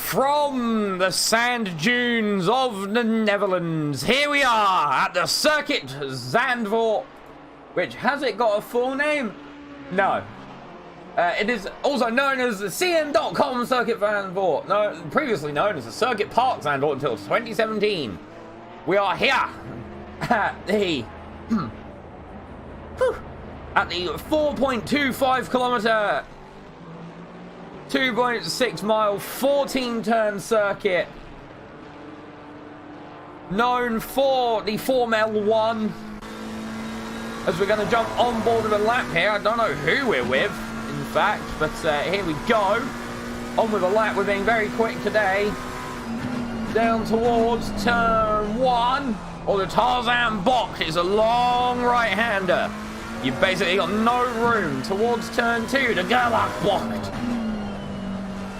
From the sand dunes of the Netherlands, here we are at the circuit ZANDVOORT, which, has it got a full name? No. It is also known as the CN.com Circuit ZANDVOORT, no, previously known as the Circuit Park ZANDVOORT until 2017. We are here at the 4.25 kilometer 2.6 mile 14 turn circuit, known for the Formel 1, as we're going to jump on board of a lap here. I don't know who we're with, in fact, but here we go. On with a lap. We're being very quick today. Down towards turn 1, or the Tarzan box. It's a long right-hander. You've basically got no room towards turn 2, the Gerlach box.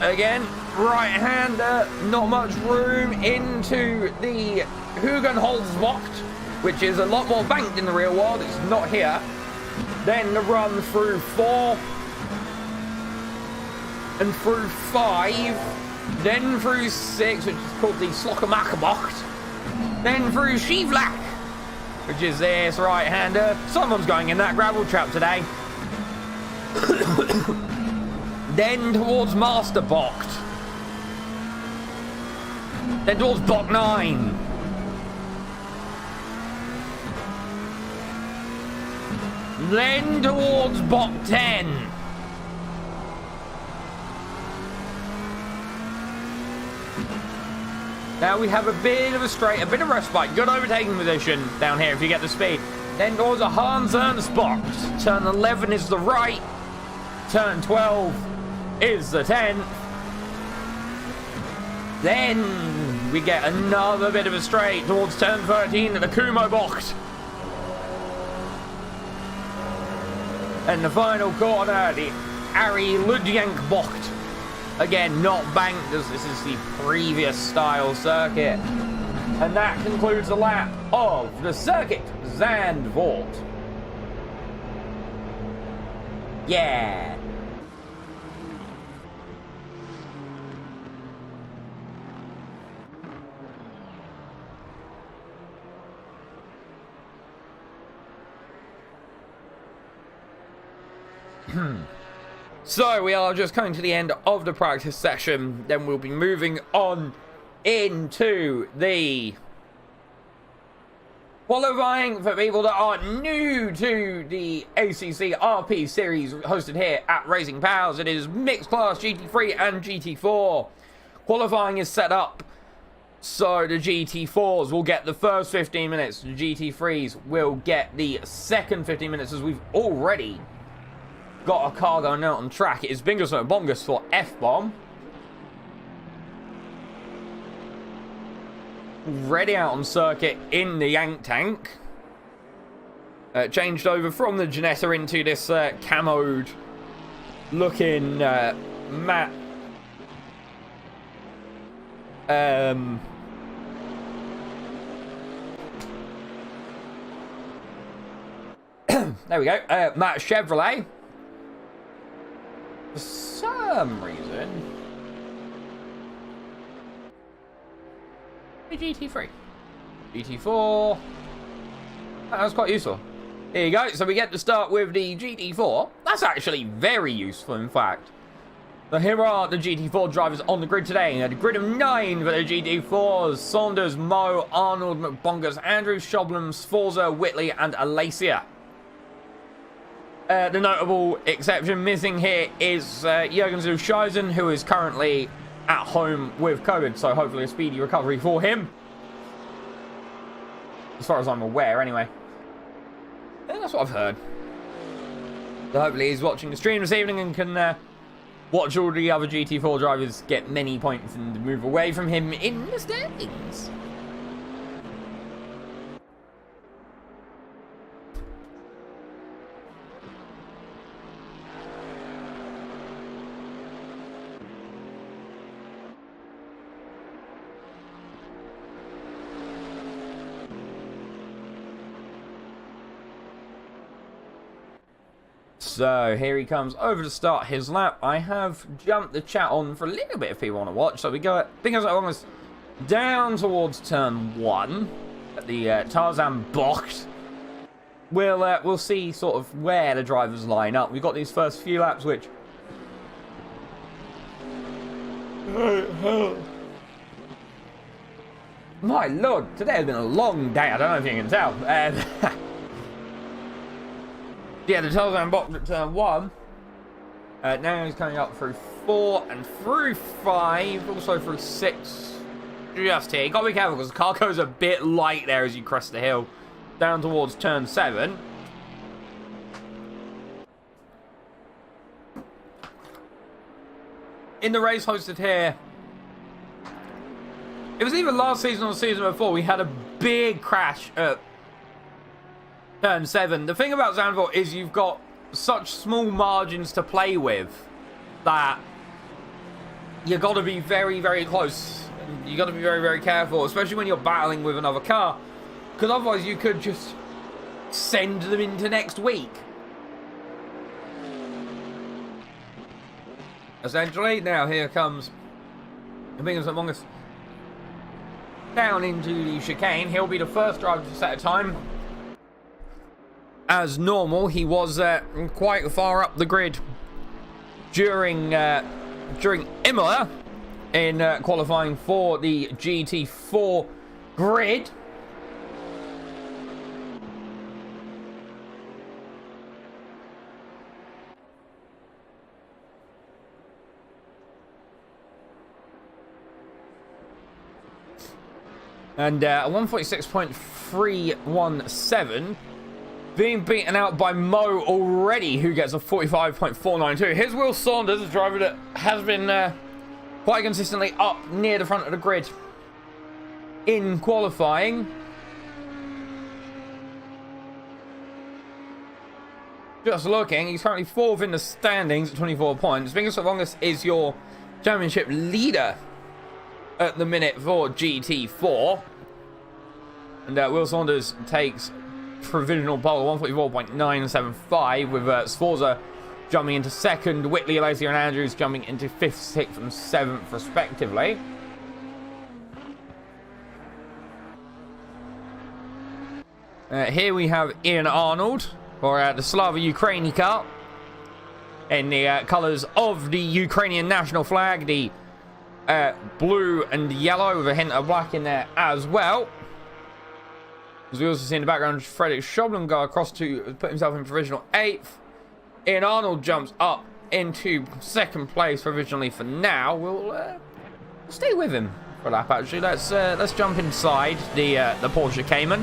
Again, right-hander, not much room into the Hugenholzbocht, which is a lot more banked in the real world. It's not here. Then the run through 4, and through 5, then through 6, which is called the Slokkermakerbocht, then through Skivlak, which is this right-hander. Someone's going in that gravel trap today. Then towards Masterbocht. Then towards Bock 9. Then towards Bock 10. Now we have a bit of a straight, a bit of respite. Good overtaking position down here if you get the speed. Then towards a Hans Ernst box. Turn 11 is the right. Turn 12 is the 10th. Then we get another bit of a straight towards turn 13 at the Kumo box. And the final corner, the Ari Ludjank bocht. Again, not banked as this is the previous style circuit. And that concludes the lap of the circuit ZANDVOORT. Yeah. So we are just coming to the end of the practice session. Then we'll be moving on into the qualifying for people that are new to the ACC RP Series hosted here at Racing Pals. It is mixed class GT3 and GT4. Qualifying is set up so the GT4s will get the first 15 minutes. The GT3s will get the second 15 minutes, as we've already got a car going out on track. It is Bingus no Bongus for F-Bomb. Ready out on circuit in the Yank Tank. Changed over from the Janetta into this camoed looking matte. There we go. Matte Chevrolet. For some reason, GT3, GT4. That was quite useful. Here you go. So we get to start with the GT4. That's actually very useful, in fact. So here are the GT4 drivers on the grid today. A grid of 9 for the GT4s: Saunders, Moe, Arnold, McBongus, Andrew, Shoblem, Sforza, Whitley, and Alacia. The notable exception missing here is Jürgen Zuscheisen, who is currently at home with COVID, so hopefully a speedy recovery for him. As far as I'm aware, anyway. And that's what I've heard. So hopefully he's watching the stream this evening and can watch all the other GT4 drivers get many points and move away from him in the standings. So here he comes over to start his lap. I have jumped the chat on for a little bit if people want to watch. So we go, I think as long as down towards turn 1 at the ZANDVOORT. We'll see sort of where the drivers line up. We've got these first few laps, which my lord, today has been a long day. I don't know if you can tell. Yeah, the ZANDVOORT at turn 1. Now he's coming up through 4 and through 5, also through 6. Just here. You got to be careful because the car goes a bit light there as you crest the hill. Down towards turn 7. In the race hosted here, it was either last season or the season before, we had a big crash at turn 7. The thing about ZANDVOORT is you've got such small margins to play with that you've got to be very, very close. You've got to be very, very careful, especially when you're battling with another car. Because otherwise you could just send them into next week. Essentially, now here comes Competizione among us down into the chicane. He'll be the first driver to set a time. As normal, he was quite far up the grid during Imola in qualifying for the GT4 grid. And 146.317, being beaten out by Mo already, who gets a 45.492. Here's Will Saunders, a driver that has been quite consistently up near the front of the grid in qualifying. Just looking, he's currently 4th in the standings at 24 points. Vingus Longus is your championship leader at the minute for GT4. And Will Saunders takes provisional pole, 144.975, with Sforza jumping into 2nd, Whitley, Alacia and Andrews jumping into 5th, 6th and 7th respectively. Here we have Ian Arnold for the Slava Ukraini car in the colours of the Ukrainian national flag, the blue and yellow with a hint of black in there as well. As we also see in the background, Fredrik Schoblum go across to put himself in provisional 8th. Ian Arnold jumps up into 2nd place provisionally for now. We'll stay with him for a lap actually. Let's jump inside the Porsche Cayman.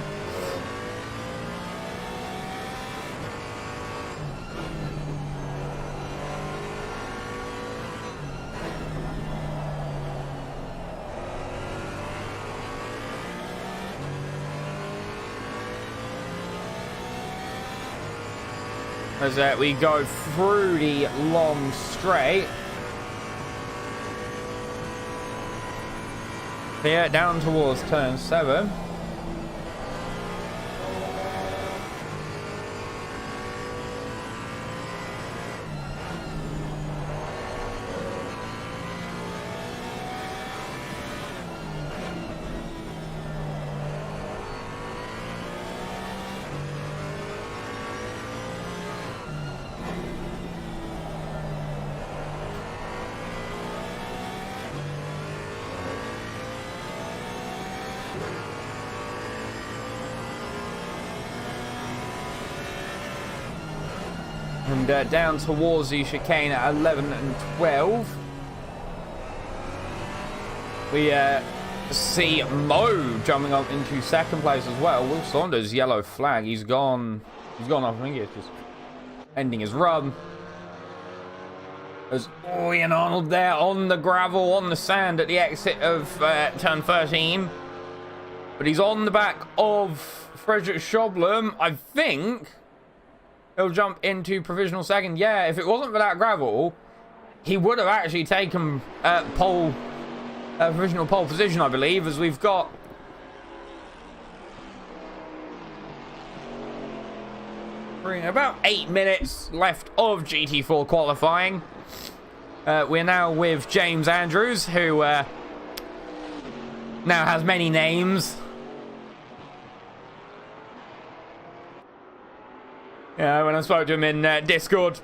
As we go through the long straight. Here, down towards turn 7. And down towards the chicane at 11 and 12. We see Mo jumping up into 2nd place as well. Will Saunders, yellow flag. He's gone off. I think he's just ending his run. There's Ian Arnold there on the gravel, on the sand at the exit of turn 13. But he's on the back of Fredrik Schoblum. I think he'll jump into provisional 2nd. Yeah, if it wasn't for that gravel, he would have actually taken provisional pole position, I believe, as we've got About 8 minutes left of GT4 qualifying. We're now with James Andrews, who now has many names. Yeah, when I spoke to him in Discord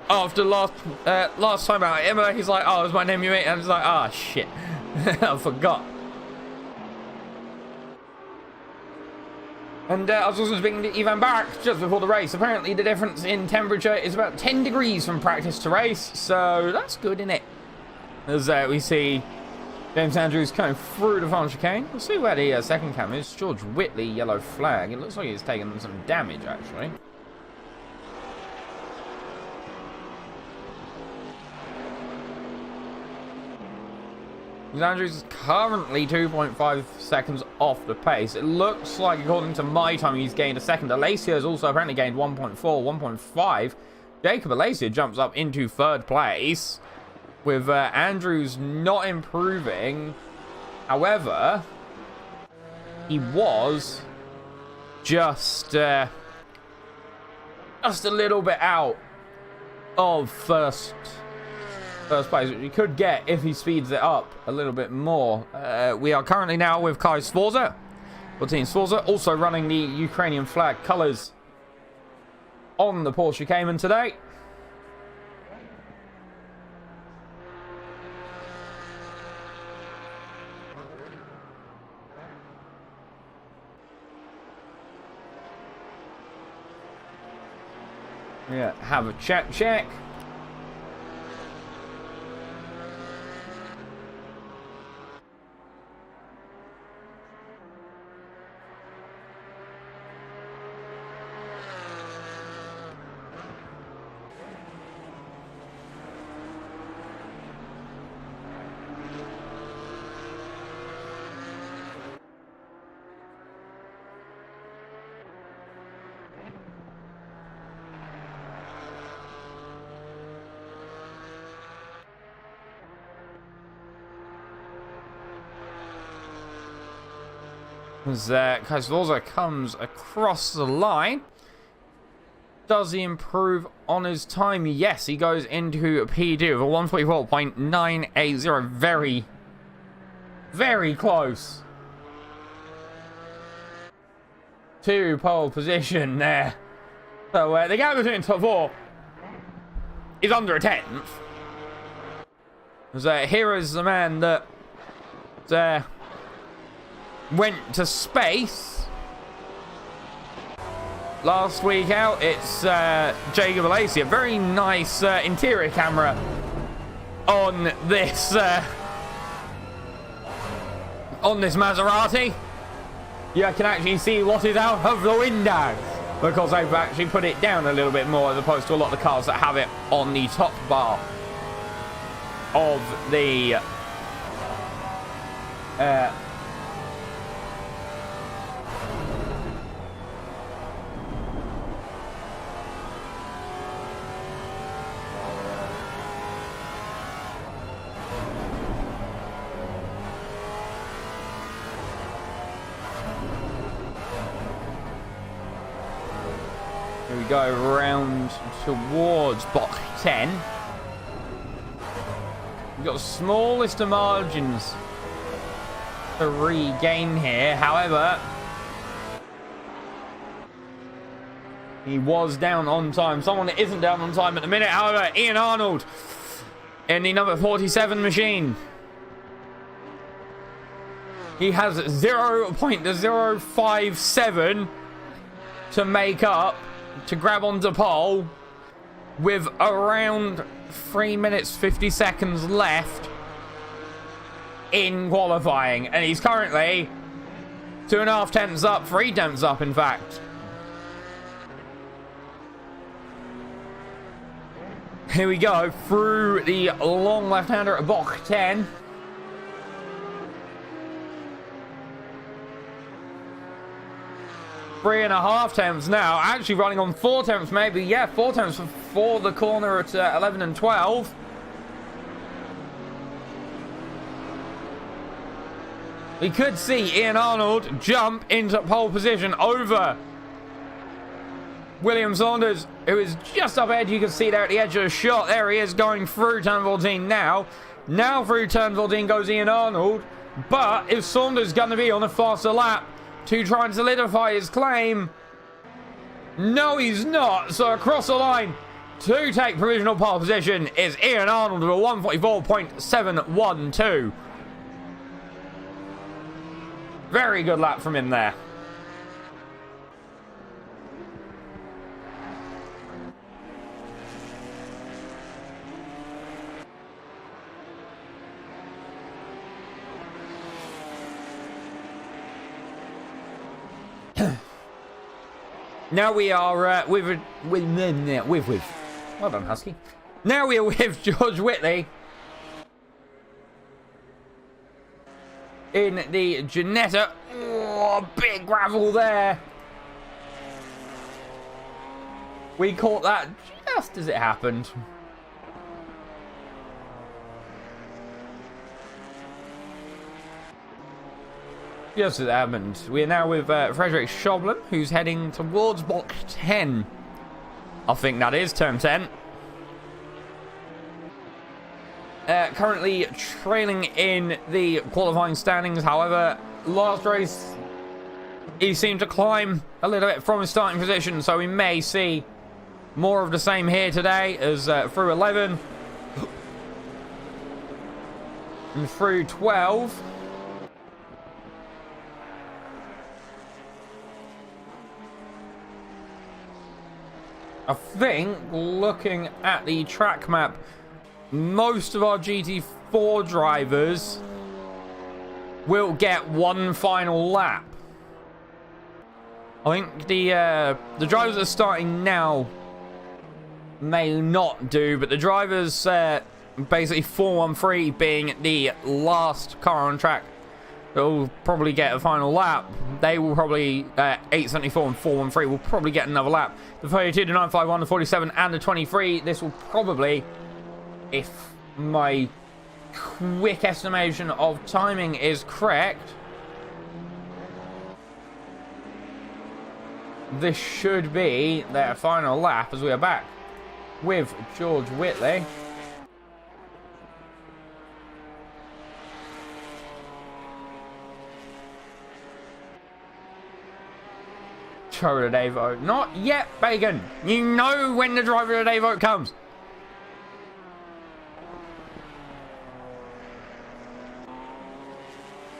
after last time out, Imola, he's like, "Oh, is my name you mate?" And I was like, "Ah, oh, shit, I forgot." And I was also speaking to Ivan Barak just before the race. Apparently, the difference in temperature is about 10 degrees from practice to race, so that's good, isn't it? As we see James Andrews coming through the final chicane. We'll see where the second cam is. George Whitley, yellow flag. It looks like he's taken some damage, actually. Andrews is currently 2.5 seconds off the pace. It looks like, according to my time, he's gained a second. Alacia has also apparently gained 1.4, 1.5. Jacob Alacia jumps up into third place, with Andrews not improving. However, he was just a little bit out of first place, which he could get if he speeds it up a little bit more. We are currently now with Kai Sforza, or Team Sforza, also running the Ukrainian flag colours on the Porsche Cayman today. Yeah, have a check. As Kaiserlorza comes across the line. Does he improve on his time? Yes, he goes into a P2 of a 144.980. Very, very close to pole position there. So the gap between top four is under a tenth. So here is the man that went to space last week out. It's Jacob Alacia. Very nice interior camera on this Maserati. You can actually see what is out of the window, because they've actually put it down a little bit more as opposed to a lot of the cars that have it on the top bar of the Here we go around towards block 10. We've got the smallest of margins to regain here. However, he was down on time. Someone that isn't down on time at the minute, however, Ian Arnold in the number 47 machine. He has 0.057 to make up, to grab onto pole with around 3 minutes 50 seconds left in qualifying, and he's currently 2.5 tenths up, 3 tenths up in fact. Here we go through the long left-hander at block 10. Three and a half tenths now, actually running on 4 tenths maybe. Yeah, 4 tenths for the corner at 11 and 12. We could see Ian Arnold jump into pole position over William Saunders, who is just up ahead. You can see there at the edge of the shot. There he is going through turn 14 now. Now through turn 14 goes Ian Arnold. But is Saunders going to be on a faster lap to try and solidify his claim? No, he's not. So across the line to take provisional pole position is Ian Arnold with a 1:44.712. Very good lap from him there. Now we are with well done, Husky. Now we are with George Whitley in the Ginetta. Oh, big gravel there. We caught that just as it happened. Just as it happened. We are now with Frederick Schoblem, who's heading towards block 10. I think that is turn 10. Currently trailing in the qualifying standings. However, last race, he seemed to climb a little bit from his starting position. So we may see more of the same here today as through 11. And through 12. I think, looking at the track map, most of our GT4 drivers will get one final lap. I think the drivers that are starting now may not do, but the drivers, basically 413 being the last car on track, they'll probably get a final lap. They will probably, 874 and 413 will probably get another lap. The 32, the 951, the 47 and the 23, this will probably, if my quick estimation of timing is correct, this should be their final lap as we are back with George Whitley. Driver of the day vote. Not yet, Bacon. You know when the driver of the day vote comes.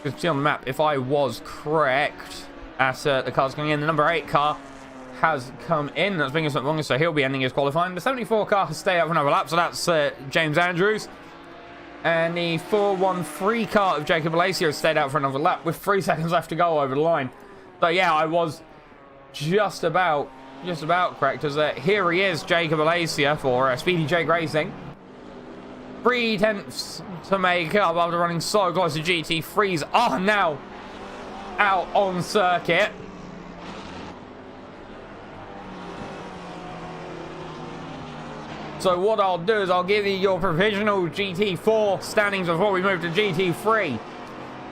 You can see on the map, if I was correct, as the car's coming in, the number 8 car has come in. That's bringing us up longer, so he'll be ending his qualifying. The 74 car has stayed up for another lap, so that's James Andrews. And the 413 car of Jacob Alacia has stayed out for another lap with 3 seconds left to go over the line. So yeah, I was just about correct, as here he is, Jacob Alacia for Speedy Jake Racing. 3 tenths to make up after running so close to GT3s are now out on circuit. So what I'll do is I'll give you your provisional GT4 standings before we move to GT3.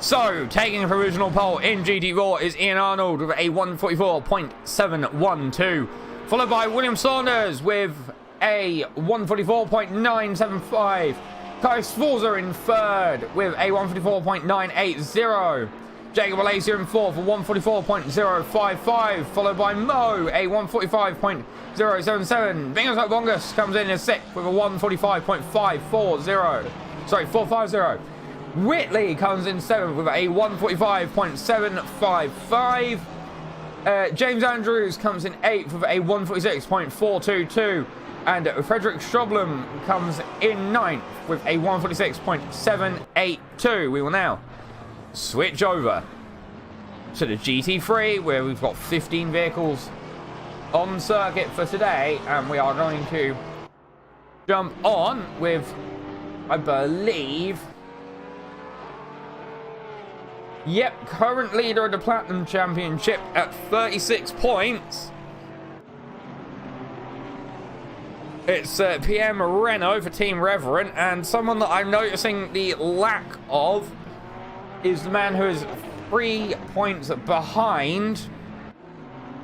So, taking a provisional pole in GT4 is Ian Arnold with a 1:44.712, followed by William Saunders with a 1:44.975. Kai Sforza in third with a 1:44.980. Jacob Alacia in fourth for 1:44.055, followed by Mo, a 1:45.077. Bingos Bongus comes in sixth with a 1:45.540. Sorry, 450. Whitley comes in 7th with a 1:45.755. James Andrews comes in 8th with a 1:46.422. And Frederick Schoblem comes in 9th with a 1:46.782. We will now switch over to the GT3, where we've got 15 vehicles on circuit for today. And we are going to jump on with, I believe... Yep, current leader of the Platinum Championship at 36 points. It's PM Renault for Team Reverend, and someone that I'm noticing the lack of is the man who is 3 points behind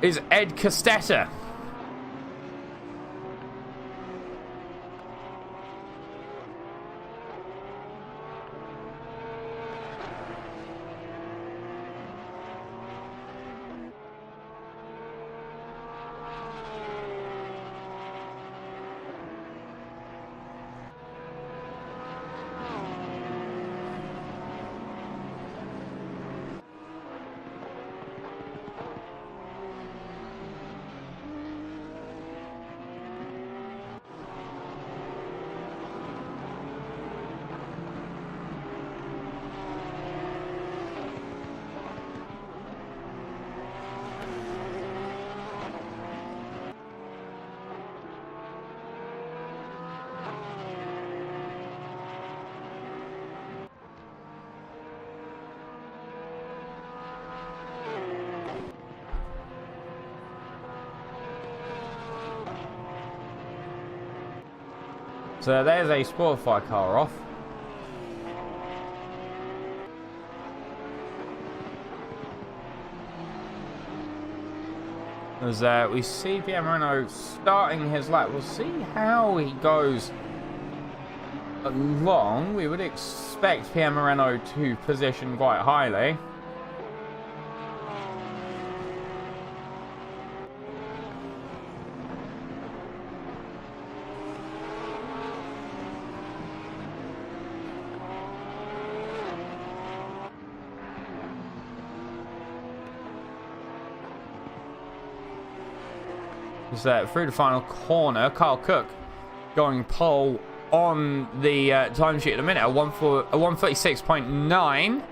is Ed Costetta. So there's a Spotify car off. As we see Pierre Moreno starting his lap. We'll see how he goes along. We would expect Pierre Moreno to position quite highly. Through the final corner, Carl Cook going pole on the timesheet at the minute, a 1:36.9.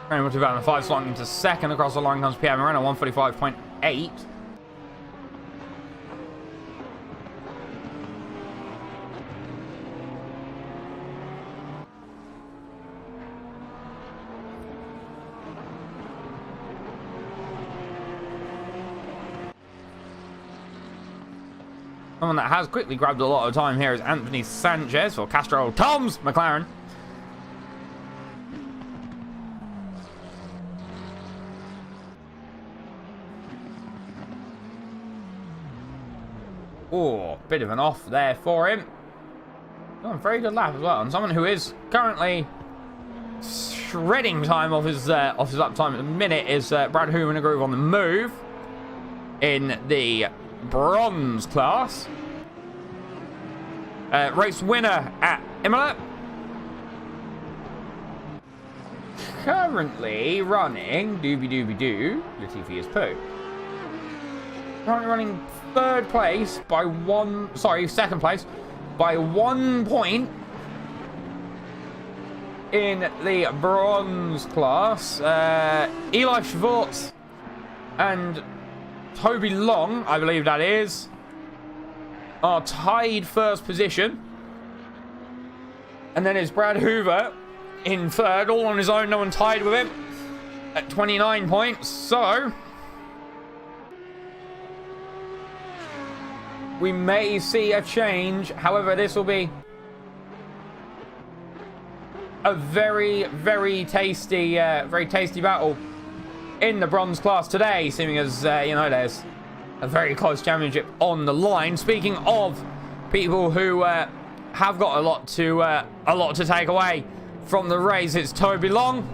Hamilton 2005 slotting into second. Across the line comes Pierre Moreno, 1:45.8. Someone that has quickly grabbed a lot of time here is Anthony Sanchez for Castro Toms McLaren. Oh, bit of an off there for him. Oh, very good lap as well. And someone who is currently shredding time off his lap time at the minute is Brad Humengroove on the move in the bronze class. Race winner at Imola. Currently running doobie-doobie-doo. Latifi is poo. Currently running second place by 1 point in the bronze class. Eli Schwartz and Toby Long, I believe that is, are tied first position. And then it's Brad Hoover in third, all on his own, no one tied with him, at 29 points. So we may see a change. However, this will be a very, very tasty battle in the bronze class today, seeming as there's a very close championship on the line. Speaking of people who have got a lot to take away from the race, it's Toby Long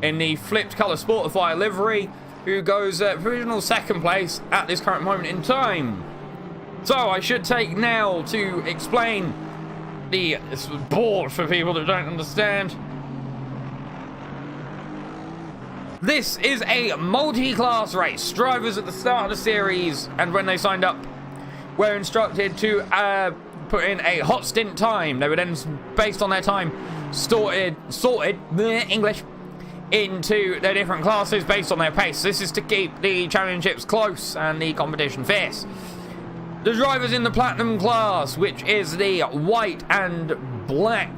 in the flipped colour Sportify livery, who goes provisional second place at this current moment in time. So I should take now to explain the board for people that don't understand. This is a multi-class race. Drivers at the start of the series and when they signed up were instructed to put in a hot stint time. They were then, based on their time, sorted English into their different classes based on their pace. This is to keep the championships close and the competition fierce. The drivers in the platinum class, which is the white and black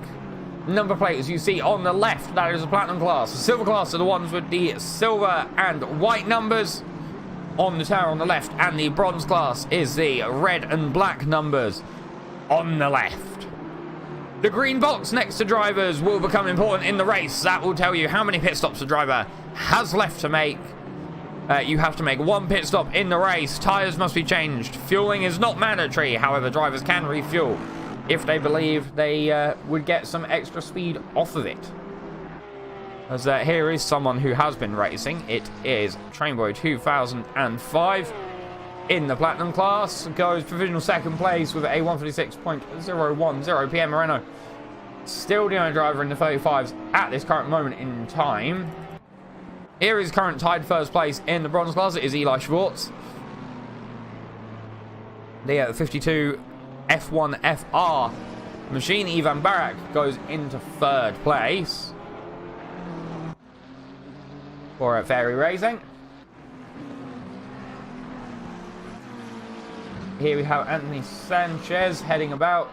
number plates you see on the left, that is the platinum class. The silver class are the ones with the silver and white numbers on the tower on the left, and the bronze class is the red and black numbers on the left. The green box next to drivers will become important in the race. That will tell you how many pit stops the driver has left to make. You have to make one pit stop in the race. Tyres must be changed. Fueling is not mandatory. However, drivers can refuel if they believe they would get some extra speed off of it. As here is someone who has been racing. It is Trainboy 2005 in the platinum class. Goes provisional second place with a 1:56.010. Pierre Moreno still the only driver in the 35s at this current moment in time. Here is current tied first place in the bronze class. It is Eli Schwartz. The 52 F1 FR machine, Ivan Barak, goes into third place for Fairy Racing. Here we have Anthony Sanchez heading about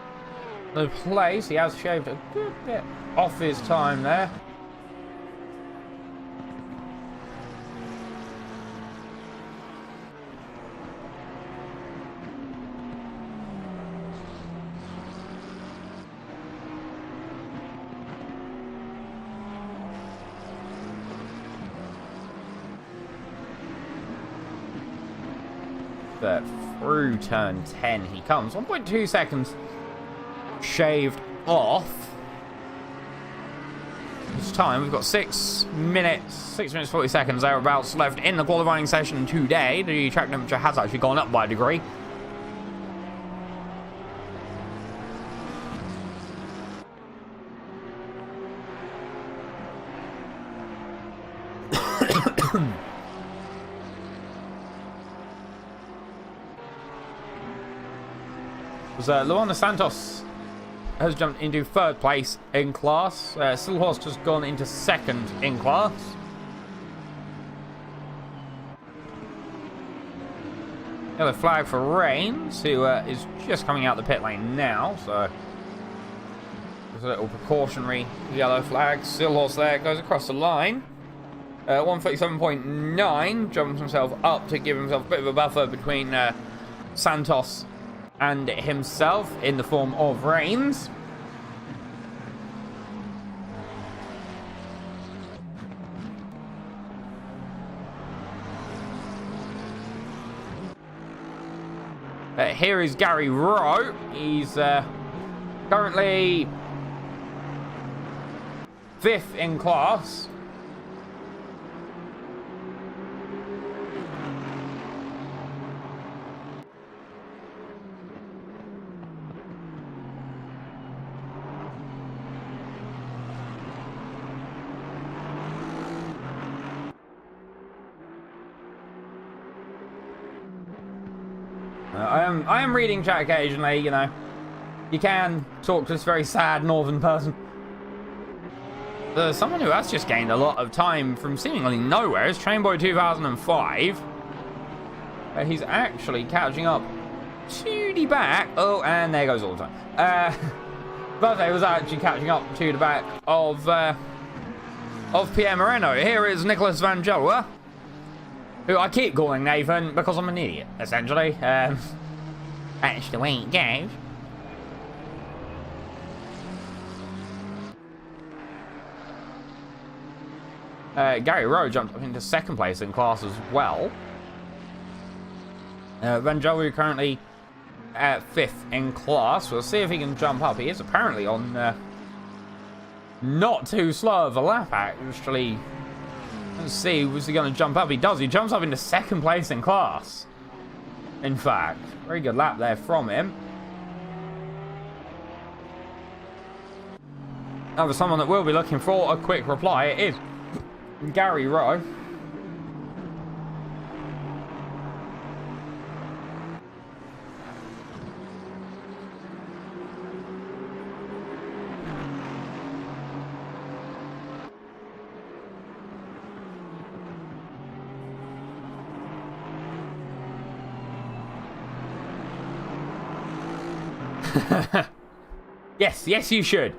the place. He has shaved a good bit off his time there. through turn 10 he comes. 1.2 seconds shaved off his time. We've got 6 minutes 40 seconds thereabouts left in the qualifying session today. The track temperature has actually gone up by a degree. Luana Santos has jumped into 3rd place in class. Silhorst has gone into 2nd in class. Yellow flag for Reigns, who is just coming out the pit lane now. So there's a little precautionary yellow flag. Silhorst there goes across the line. 137.9 jumps himself up to give himself a bit of a buffer between Santos and himself in the form of Reigns. Here is Gary Rowe. He's currently 5th in class. I am reading chat occasionally, you know. You can talk to this very sad northern person. Someone who has just gained a lot of time from seemingly nowhere is Trainboy 2005. He's actually catching up to the back. Oh, and there goes all the time. But he was actually catching up to the back of Pierre Moreno. Here is Nicholas Vangela, who I keep calling Nathan because I'm an idiot, essentially. That's the way it goes. Gary Rowe jumped up into 2nd place in class as well. Vangelo currently at 5th in class. We'll see if he can jump up. He is apparently on not too slow of a lap, actually. Let's see, was he going to jump up? He does. He jumps up into 2nd place in class. In fact, very good lap there from him. Now, for someone that will be looking for a quick reply, it is Gary Rowe. Yes, you should.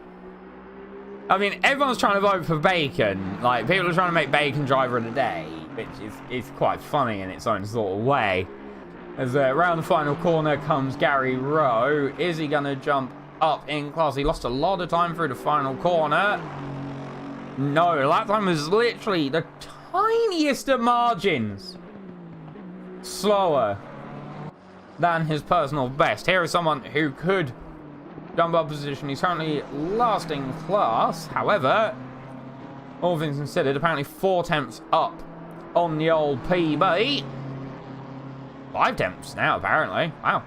I mean, everyone's trying to vote for Bacon. Like, people are trying to make Bacon driver of the day, which is quite funny in its own sort of way. As around the final corner comes Gary Rowe. Is he going to jump up in class? He lost a lot of time through the final corner. No, that time was literally the tiniest of margins slower than his personal best. Here is someone who could jump up position. He's currently last in class. However, all things considered, apparently 4 tenths up on the old PB. 5 tenths now, apparently. Wow.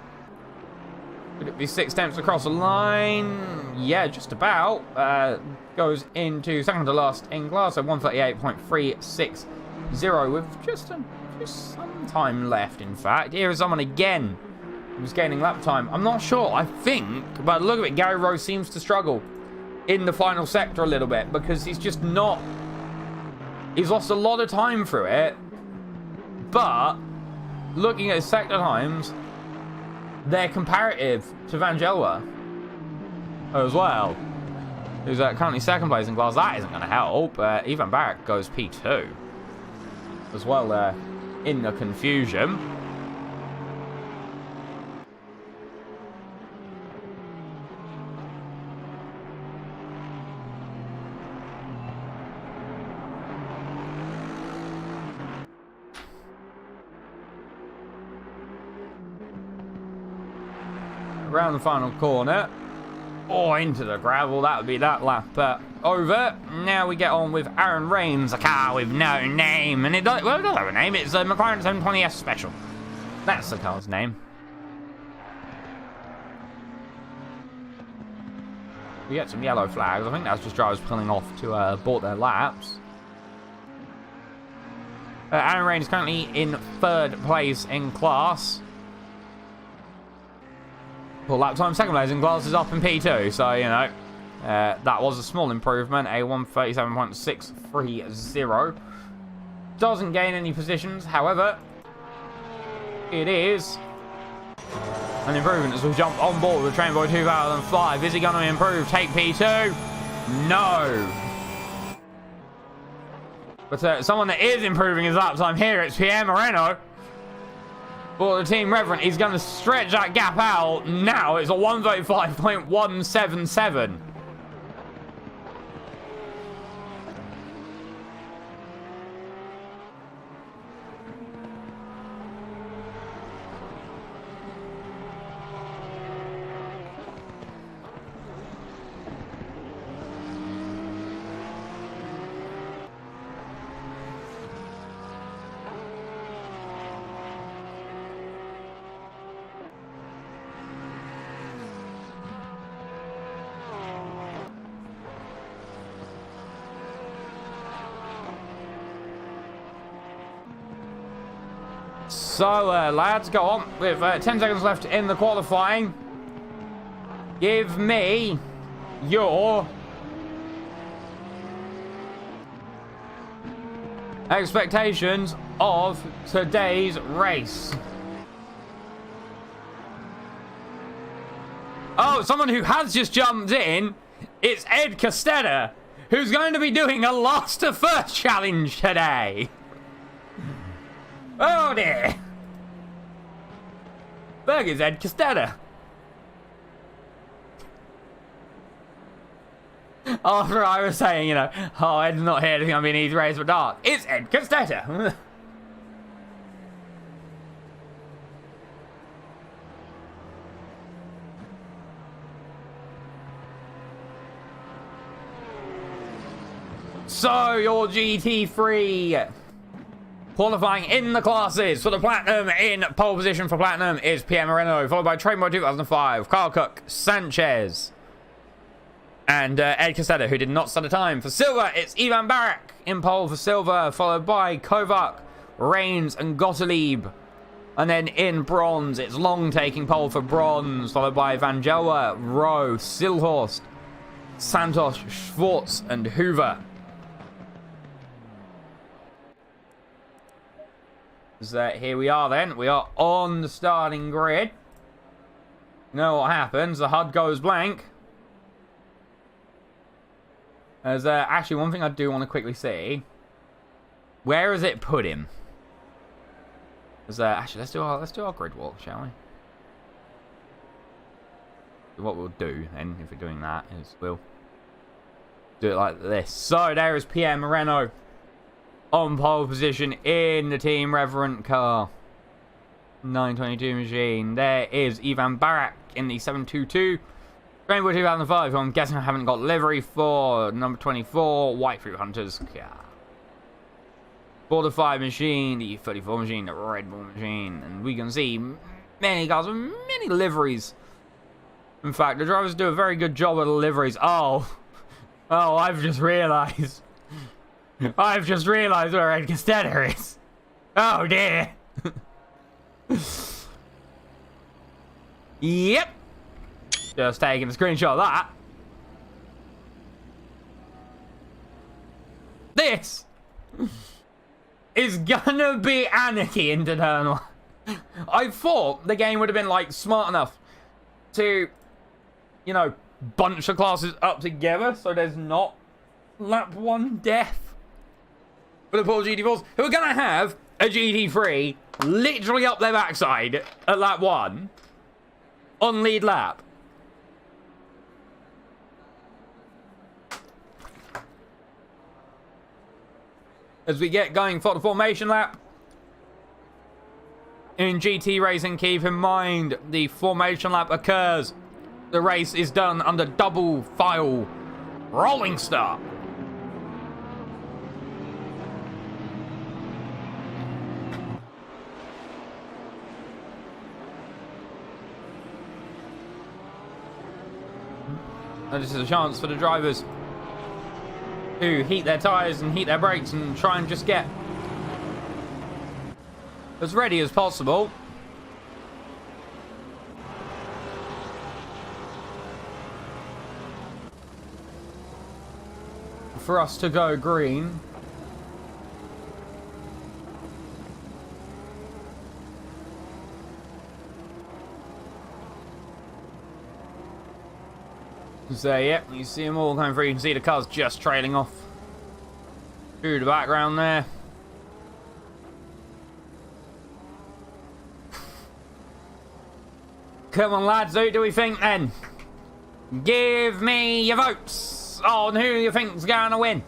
Could it be 6 tenths across the line? Yeah, just about. Goes into 2nd to last in class, so 138.360 with just some time left, in fact. Here is someone again who's gaining lap time. I'm not sure. I think, by the look of it, Gary Rowe seems to struggle in the final sector a little bit because he's just not... He's lost a lot of time through it, but looking at his sector times, they're comparative to Vangela as well, who's currently 2nd place in class. That isn't going to help. Ivan Barak goes P2 as well in the confusion. round the final corner. Or into the gravel. That would be that lap over. Now we get on with Aaron Rains, a car with no name. And it does have a name. It's a McLaren 720S Special. That's the car's name. We get some yellow flags. I think that's just drivers pulling off to abort their laps. Aaron Rain is currently in 3rd place in class. Full lap time, 2nd place in class is up in P2. So, you know, that was a small improvement. A 1:37.630. Doesn't gain any positions. However, it is an improvement as we jump on board with Train Boy 2005. Is he going to improve? Take P2? No. But someone that is improving his lap time here, it's Pierre Moreno. For the Team Reverend, he's going to stretch that gap out. Now it's a 1:35.177. So, lads, go on. With 10 seconds left in the qualifying. Give me your expectations of today's race. Oh, someone who has just jumped in. It's Ed Costetta, who's going to be doing a last to first challenge today. Oh dear. Burgers Ed Costetta. After I was saying, you know, oh, Ed's not here, it's going to be an easy race for dark. It's Ed Costetta. So, your GT3 qualifying in the classes for the Platinum. In pole position for Platinum is Pierre Moreno, followed by Trainboy 2005, Carl Cook, Sanchez, and Ed Costetta, who did not start a time. For Silver, it's Ivan Barak in pole for Silver, followed by Kovac, Reigns, and Gottlieb. And then in Bronze, it's Long taking pole for Bronze, followed by Vangelwa, Rowe, Silhorst, Santos, Schwartz, and Hoover. So here we are then. We are on the starting grid. You know what happens? The HUD goes blank. There's actually one thing I do want to quickly see. Where has it put him? Actually, let's do our grid walk, shall we? What we'll do then, if we're doing that, is we'll do it like this. So there is Pierre Moreno on pole position in the Team Reverend car. 922 machine. There is Ivan Barak in the 722. Rainbow 2005, who I'm guessing I haven't got livery for. Number 24, White Fruit Hunters car. For the 5 machine, the 34 machine, the Red Bull machine. And we can see many cars with many liveries. In fact, the drivers do a very good job of the liveries. Oh, I've just realised. I've just realised where Ed Costetta is. Oh dear. Yep. Just taking a screenshot of that. This is gonna be anarchy in turn 1. I thought the game would have been like smart enough to, you know, bunch the classes up together so there's not lap 1 death for the poor GT4s, who are going to have a GT3 literally up their backside at lap 1 on lead lap. As we get going for the formation lap. In GT racing, keep in mind the formation lap occurs. The race is done under double file rolling start. And this is a chance for the drivers to heat their tyres and heat their brakes and try and just get as ready as possible. For us to go green. So, yep, you see them all coming through. You can see the cars just trailing off through the background there. Come on, lads, who do we think then? Give me your votes on who you think's going to win.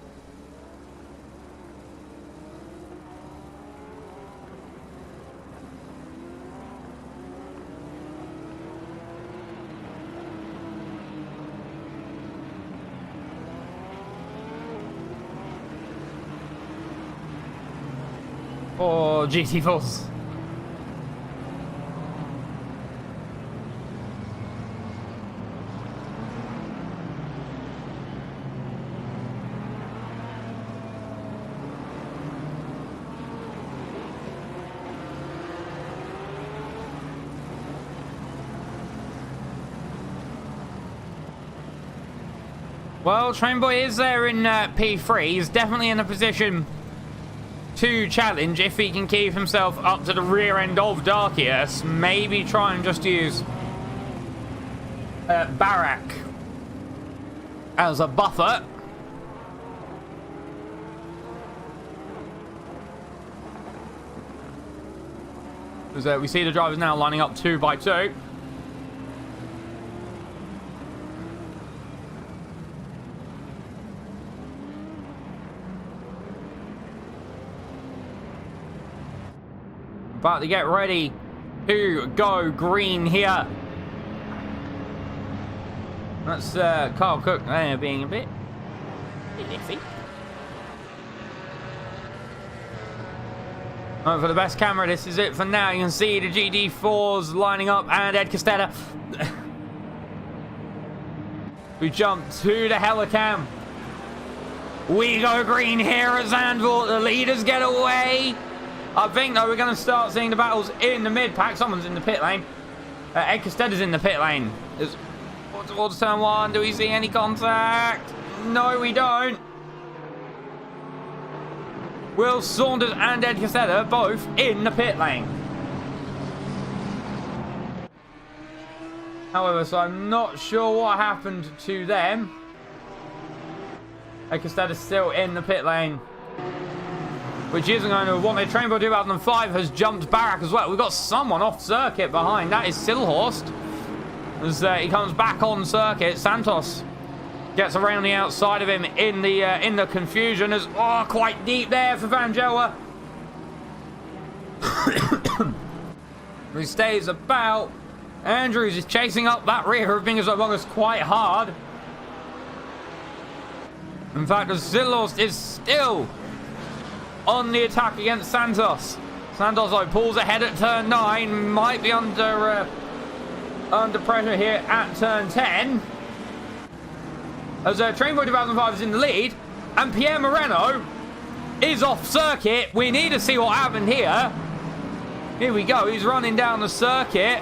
Or GT4s. Well, Trainboy is there in P3. He's definitely in a position to challenge if he can keep himself up to the rear end of Darkius. Maybe try and just use Barak as a buffer. As we see the drivers now lining up 2 by 2. About to get ready to go green here. That's Carl Cook there being a bit iffy. For the best camera, this is it for now. You can see the GD4s lining up and Ed Costetta. We jump to the Helicam. We go green here at Zandvoort. The leaders get away. I think, though, we're going to start seeing the battles in the mid-pack. Someone's in the pit lane. Ed Costetta's in the pit lane. Towards turn 1. Do we see any contact? No, we don't. Will Saunders and Ed Costetta both in the pit lane. However, so I'm not sure what happened to them. Ed Costetta's still in the pit lane, which isn't going to want it. Trainboy 2005 has jumped Barak as well. We've got someone off circuit behind. That is Silhorst. As he comes back on circuit, Santos gets around the outside of him in the confusion. As quite deep there for Vangela. He stays about. Andrews is chasing up that rear of Bingus Obongus quite hard. In fact, as Silhorst is still on the attack against Santos. Santos, though, pulls ahead at turn 9. Might be under pressure here at turn 10. As Trainboy 2005 is in the lead. And Pierre Moreno is off circuit. We need to see what happened here. Here we go. He's running down the circuit.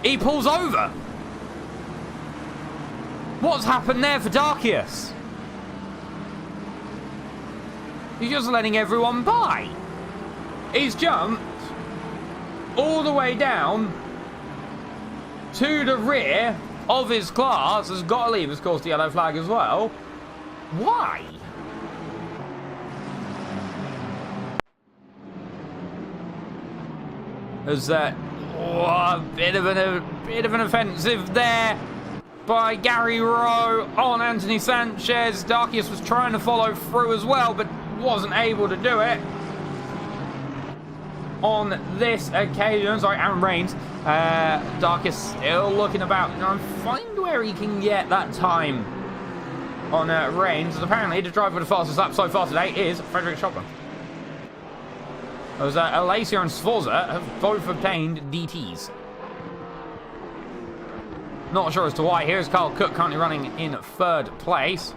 He pulls over. What's happened there for Darkius? He's just letting everyone by. He's jumped all the way down to the rear of his class. Has got to leave, of course, the yellow flag as well. Why? There's that a bit of an offensive there by Gary Rowe on Anthony Sanchez. Darkius was trying to follow through as well, but wasn't able to do it. on this occasion. Sorry, Aaron Reigns. Dark is still looking about. And find where he can get that time on Reigns. Apparently, the driver with the fastest lap so far today is Frederick Chopin. As Alacia and Sforza have both obtained DTs. Not sure as to why. Here's Carl Cook currently running in third place.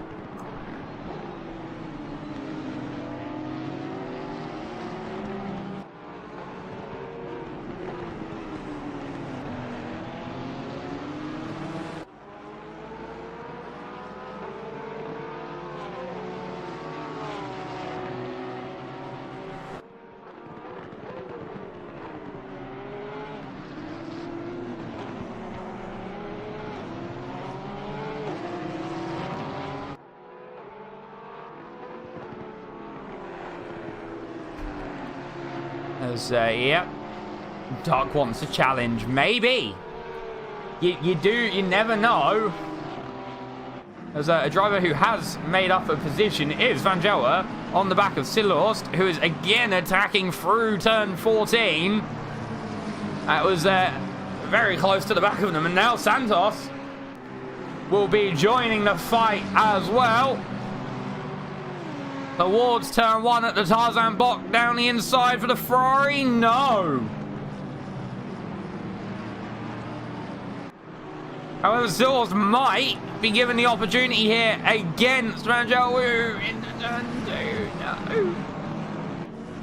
Yep. Doc wants a challenge. Maybe. You never know. As a driver who has made up a position is Van Gelder on the back of Silhorst, who is again attacking through turn 14. That was very close to the back of them. And now Santos will be joining the fight as well. Towards turn 1 at the Tarzan block, down the inside for the Ferrari. No. However, Sills might be given the opportunity here against Rangelwu into turn 2.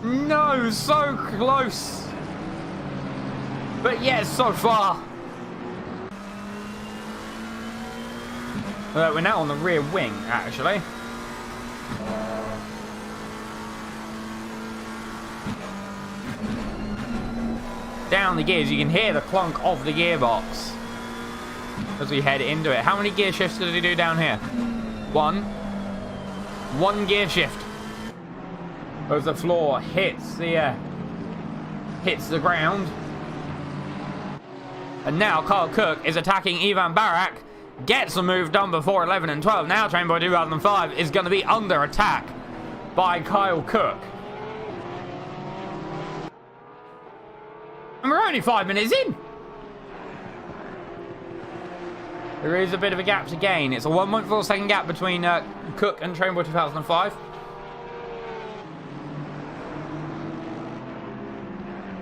No. No, so close. But yes, so far. We're now on the rear wing, actually. Down the gears, you can hear the clunk of the gearbox as we head into it. How many gear shifts does he do down here? One gear shift as the floor hits the ground. And now Carl Cook is attacking Ivan Barak, gets a move done before 11 and 12. Now Trainboy 2005 is going to be under attack by Kyle Cook. And we're only 5 minutes in. There is a bit of a gap to gain. It's a 1.4 second gap between Cook and Trainboy 2005.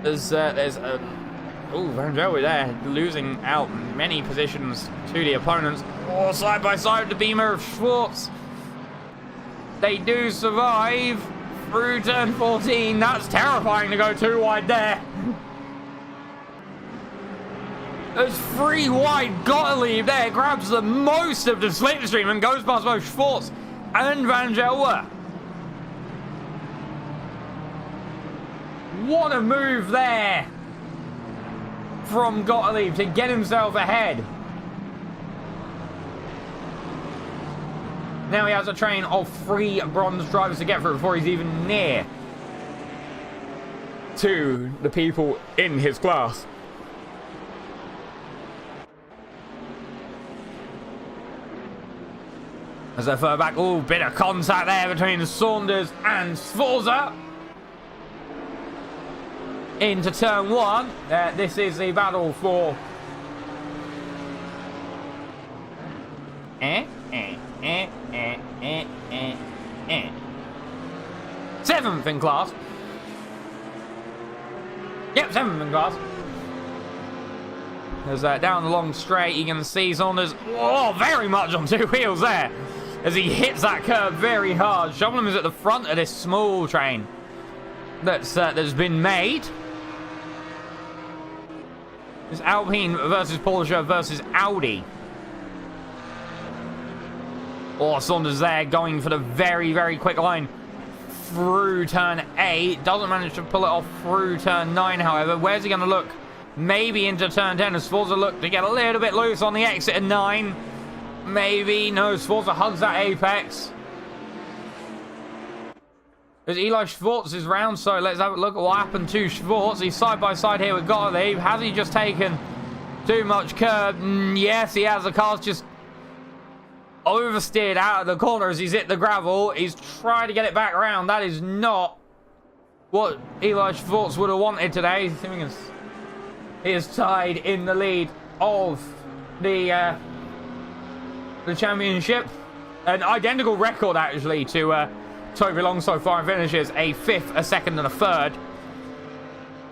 There's Van Gelder there, losing out many positions to the opponents. Oh, side by side the Beamer of Schwartz. They do survive through turn 14. That's terrifying to go too wide there. There's 3 wide, gotta leave there. Grabs the most of the slipstream and goes past both Schwartz and Van Gelder. What a move there from Gottlieb to get himself ahead. Now he has a train of 3 bronze drivers to get through before he's even near to the people in his class. As they're further back, bit of contact there between Saunders and Sforza. Into turn 1. This is the battle for 7th in class. Yep, 7th in class. As down the long straight, you can see Saunders very much on 2 wheels there as he hits that curve very hard. Chauvelin is at the front of this small train that's been made. It's Alpine versus Porsche versus Audi. Saunders there going for the very, very quick line through turn 8. Doesn't manage to pull it off through turn 9, however. Where's he going to look? Maybe into turn 10 as Sforza look to get a little bit loose on the exit of 9. Maybe. No, Sforza hugs that apex. As Eli Schwartz is round, so let's have a look at what happened to Schwartz. He's side by side here with Gottlieb. Has he just taken too much curb? Yes, he has. The car's just oversteered out of the corner as he's hit the gravel. He's trying to get it back around. That is not what Eli Schwartz would have wanted today. He is tied in the lead of the championship. An identical record, actually, to Toby Long so far, and finishes a 5th, a 2nd, and a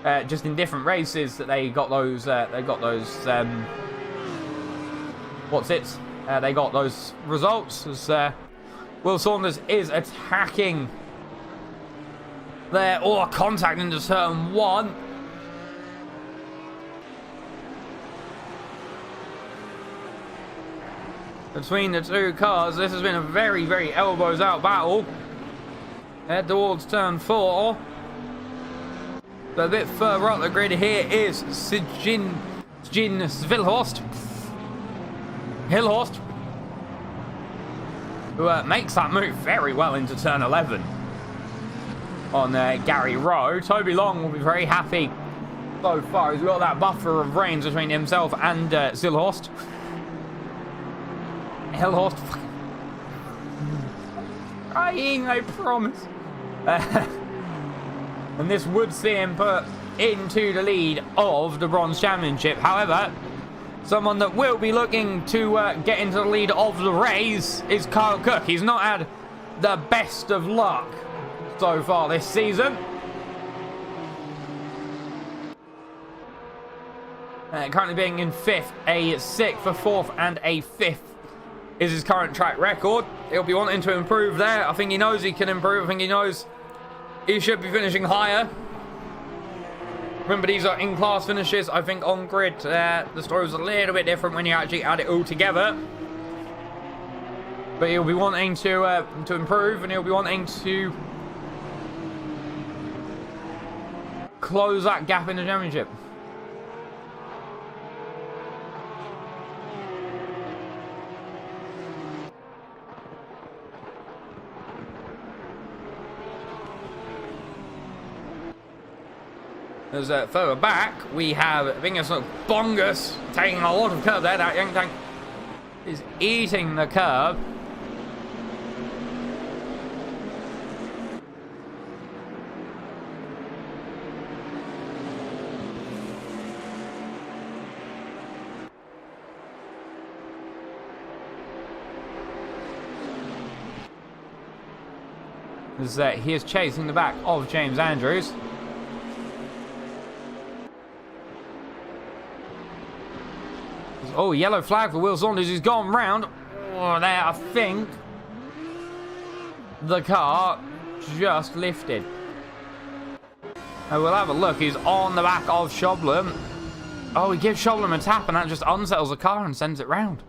3rd. Just in different races that they got those. They got those results. As Will Saunders is attacking there, or contact into turn 1. Between the two cars, this has been a very, very elbows out battle. Head towards turn 4. But a bit further up the grid here is Sijin Vilhorst, who makes that move very well into turn 11 on Gary Rowe. Toby Long will be very happy so far. He's got that buffer of range between himself and Zilhorst. Hillhorst, trying, I promise. And this would see him put into the lead of the Bronze Championship. However, someone that will be looking to get into the lead of the race is Kyle Cook. He's not had the best of luck so far this season. Currently being in 5th, a 6th, a 4th, and a 5th is his current track record. He'll be wanting to improve there. I think he knows he can improve. I think he knows he should be finishing higher. Remember, these are in-class finishes. I think on grid, the story was a little bit different when you actually add it all together. But he'll be wanting to improve, and he'll be wanting to close that gap in the championship. As further back, we have Vingus Bongus taking a lot of curve there. That young tank is eating the curve. As he is chasing the back of James Andrews. Oh, yellow flag for Will Saunders. He's gone round. Oh, there, I think the car just lifted. And we'll have a look. He's on the back of Shoblam. Oh, he gives Shoblam a tap, and that just unsettles the car and sends it round.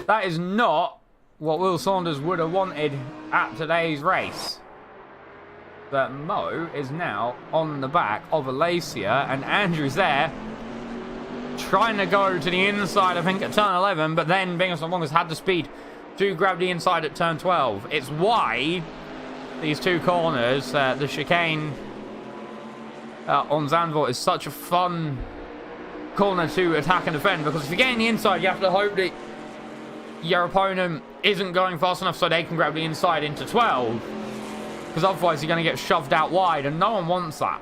That is not what Will Saunders would have wanted at today's race. But Mo is now on the back of Alacia, and Andrew's there trying to go to the inside, I think, at turn 11, but then Bingham has had the speed to grab the inside at turn 12. It's why these two corners, the chicane on ZANDVOORT is such a fun corner to attack and defend, because if you get in the inside, you have to hope that your opponent isn't going fast enough so they can grab the inside into 12. Because otherwise you're going to get shoved out wide, and no one wants that.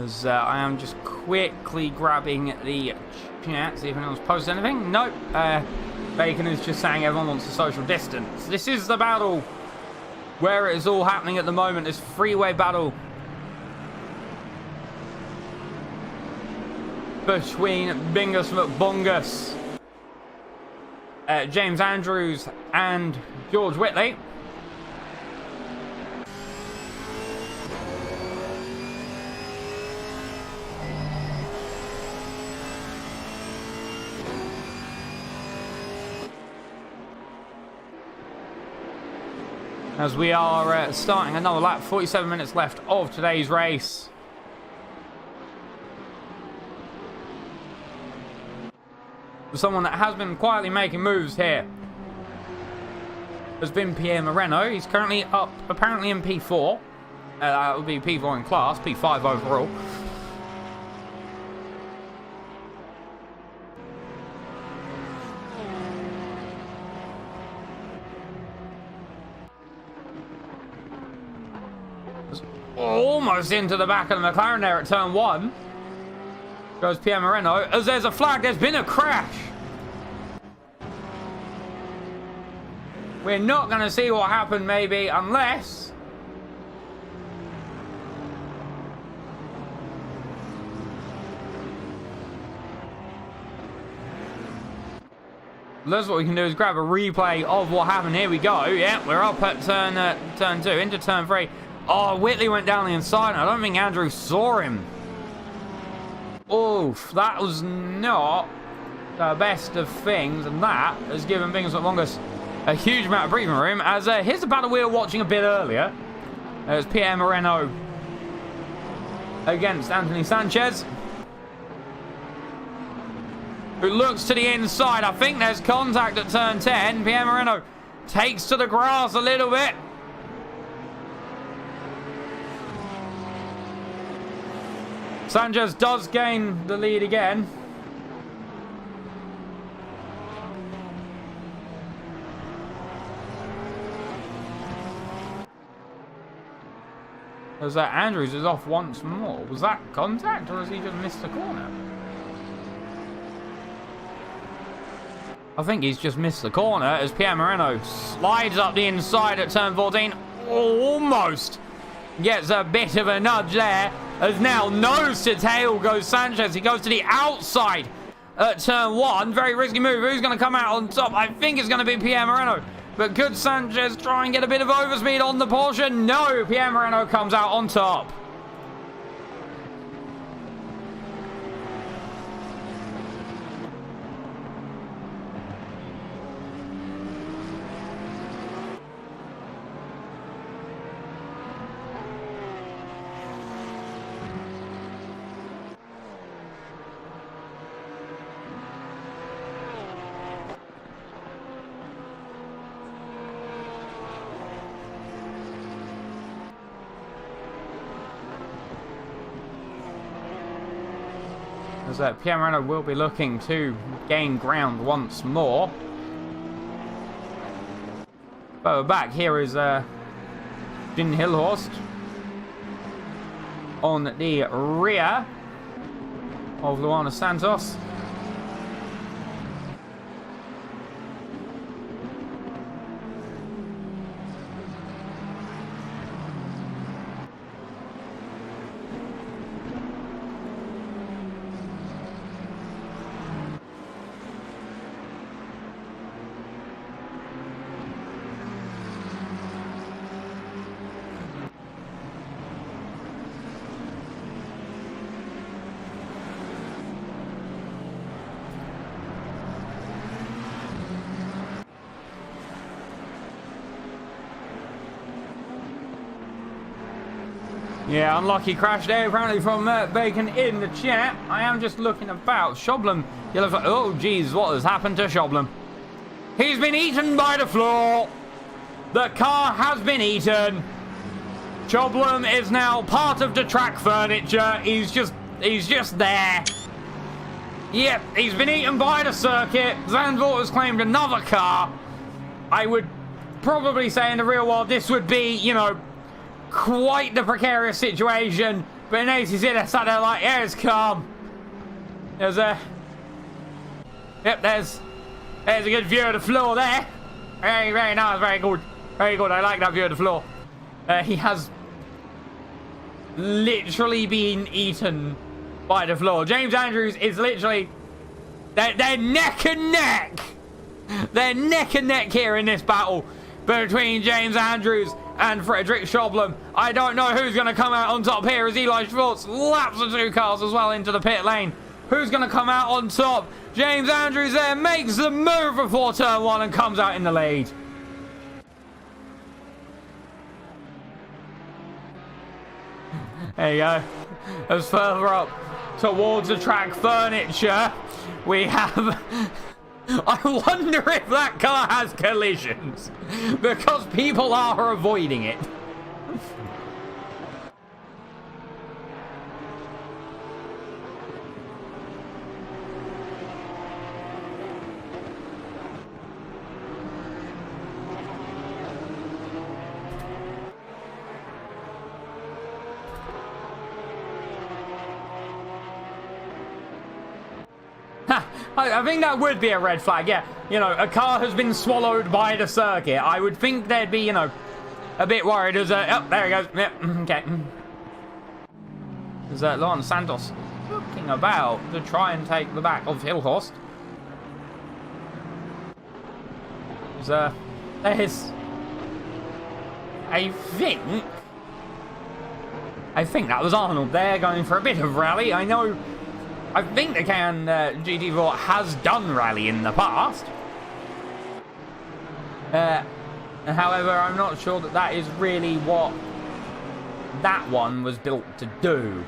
As I am just quickly grabbing the chat, see if anyone's posted anything. Nope. Bacon is just saying everyone wants a social distance. This is the battle where it is all happening at the moment. This freeway battle between Bingus McBongus, James Andrews and George Whitley. As we are starting another lap, 47 minutes left of today's race. For someone that has been quietly making moves here has been Pierre Moreno. He's currently up, apparently in P4. That would be P4 in class, P5 overall. Almost into the back of the McLaren there at turn 1. Goes Pierre Moreno. As there's a flag, there's been a crash. We're not going to see what happened maybe unless... That's what we can do is grab a replay of what happened. Here we go. Yeah, we're up at turn 2 into turn 3. Oh, Whitley went down the inside. I don't think Andrew saw him. Oof, that was not the best of things, and that has given Bingus McBongus a huge amount of breathing room. As here's the battle we were watching a bit earlier. There's Pierre Moreno against Anthony Sanchez, who looks to the inside. I think there's contact at turn 10. Pierre Moreno takes to the grass a little bit. Sanchez does gain the lead again. As Andrews is off once more. Was that contact, or has he just missed the corner? I think he's just missed the corner as Pierre Moreno slides up the inside at turn 14. Almost gets a bit of a nudge there. As now nose to tail goes Sanchez. He goes to the outside at turn 1. Very risky move. Who's going to come out on top? I think it's going to be Pierre Moreno. But could Sanchez try and get a bit of overspeed on the portion? No, Pierre Moreno comes out on top. As Pierre Moreno will be looking to gain ground once more. But back here is Jin Hillhorst on the rear of Luana Santos. Yeah, unlucky crash there, apparently from Bacon in the chat. I am just looking about. Shoblum, yellow flag. Oh, geez, what has happened to Shoblum? He's been eaten by the floor. The car has been eaten. Shoblum is now part of the track furniture. He's just there. Yep, he's been eaten by the circuit. ZANDVOORT has claimed another car. I would probably say in the real world this would be, you know, quite the precarious situation But ACC, they're sat there like, yeah, it's calm. There's a... Yep, there's a good view of the floor there. Very, very nice, very good. Very good, I like that view of the floor. He has literally been eaten by the floor. James Andrews is literally... They're neck and neck. They're neck and neck here in this battle between James Andrews and Frederick Schoblem. I don't know who's going to come out on top here as Eli Schwartz laps the two cars as well into the pit lane. Who's going to come out on top? James Andrews there makes the move before turn one and comes out in the lead. There you go. As further up towards the track furniture, we have... I wonder if that car has collisions, because people are avoiding it. I think that would be a red flag, yeah. You know, a car has been swallowed by the circuit. I would think they'd be, you know, a bit worried. As oh, there he goes. Yep, okay. There's Lawrence Santos looking about to try and take the back of Hillhorst. There's... I think that was Arnold there going for a bit of rally. I think the GT3 has done rally in the past. However, I'm not sure that that is really what that one was built to do.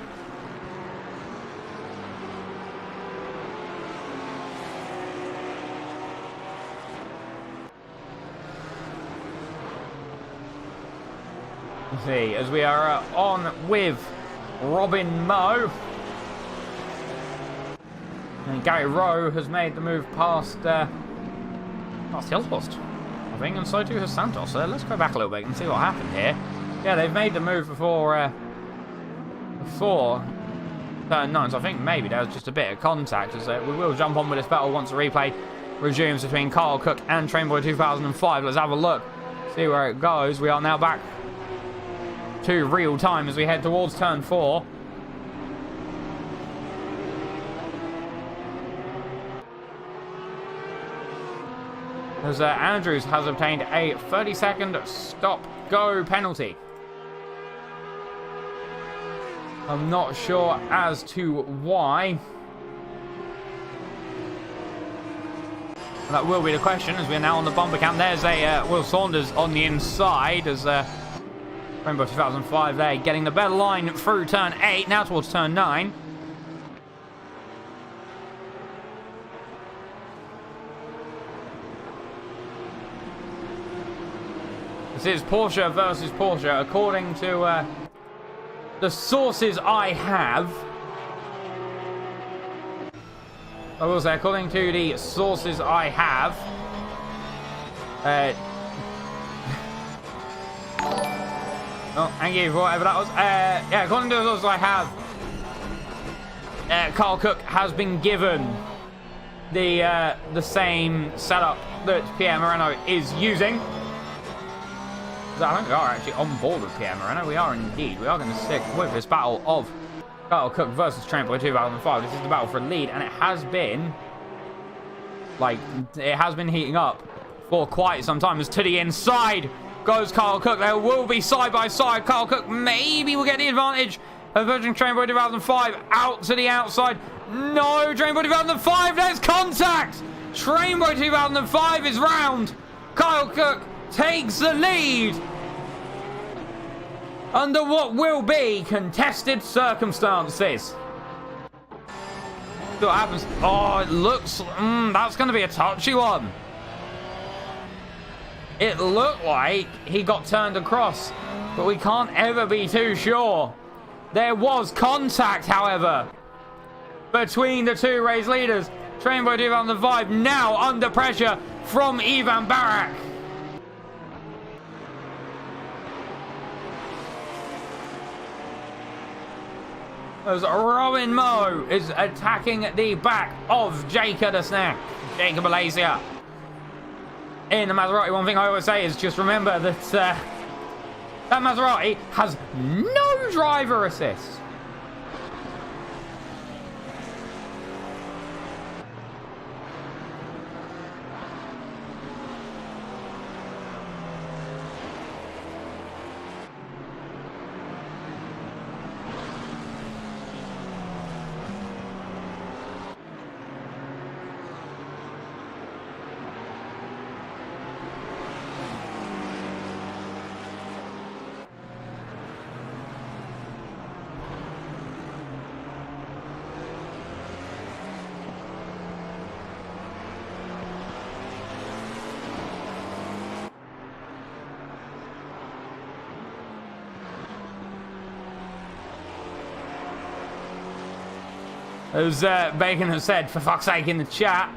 Let's see, as we are on with Robin Moe. And Gary Rowe has made the move past Hillhorst, I think, and so too has Santos. Let's go back a little bit and see what happened here. Yeah, they've made the move before turn 9, so I think maybe there was just a bit of contact. As we will jump on with this battle once the replay resumes between Carl Cook and Trainboy 2005. Let's have a look, see where it goes. We are now back to real time as we head towards turn 4. As Andrews has obtained a 30-second stop-go penalty. I'm not sure as to why. That will be the question as we're now on the bumper cam. There's a Will Saunders on the inside as Rainbow 2005 there getting the better line through turn 8, now towards turn 9. This is Porsche versus Porsche, according to the sources I have. I will say, according to the sources I have, oh, thank you for whatever that was. Yeah, according to the sources I have, Carl Cook has been given the same setup that Pierre Moreno is using. I think we are actually on board with Pierre Moreno. We are indeed. We are going to stick with this battle of Carl Cook versus Trainboy 2005. This is the battle for lead, and it has been heating up for quite some time. As to the inside goes Carl Cook. There will be side by side. Carl Cook maybe will get the advantage of Virgin Trainboy 2005 out to the outside. No, Trainboy 2005. There's contact. Trainboy 2005 is round. Kyle Cook takes the lead under what will be contested circumstances. See what happens. Oh, it looks... that's going to be a touchy one. It looked like he got turned across, but we can't ever be too sure. There was contact, however, between the two race leaders. Trainboy 2005 now under pressure from Ivan Barak. as Robin Moe is attacking the back of Jacob the Snack. Jacob Malaysia. In the Maserati, one thing I always say is just remember that that Maserati has no driver assist. As Bacon has said, for fuck's sake, in the chat,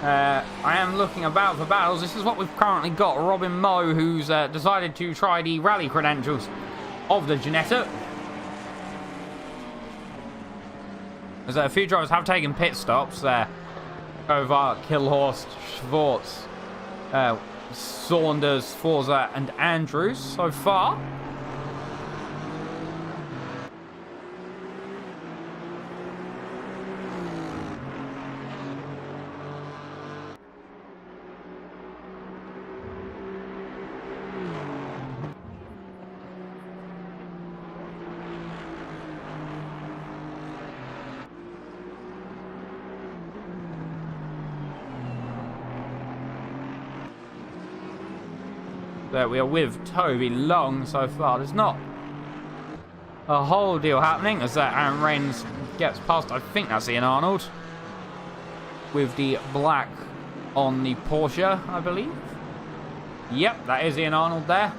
I am looking about for battles. This is what we've currently got. Robin Moe, who's decided to try the rally credentials of the Ginetta. As a few drivers have taken pit stops there. Kovar, Kilhorst, Schwartz, Saunders, Forza, and Andrews so far. That we are with Toby Long so far. There's not a whole deal happening as Aaron Rains gets past, I think that's Ian Arnold, with the black on the Porsche, I believe. Yep, that is Ian Arnold there.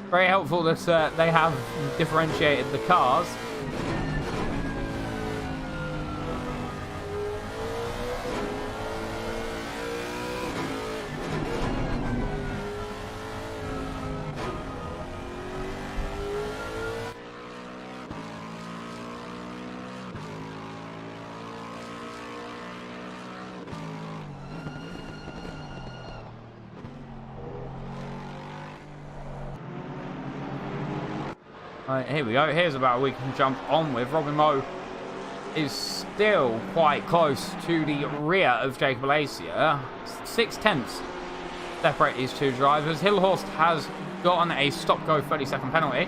Very helpful that they have differentiated the cars. Here we go. Here's about we can jump on with. Robin Moe is still quite close to the rear of Jacob Malaysia. 6/10 separate these two drivers. Hillhorst has gotten a stop-go 30-second penalty.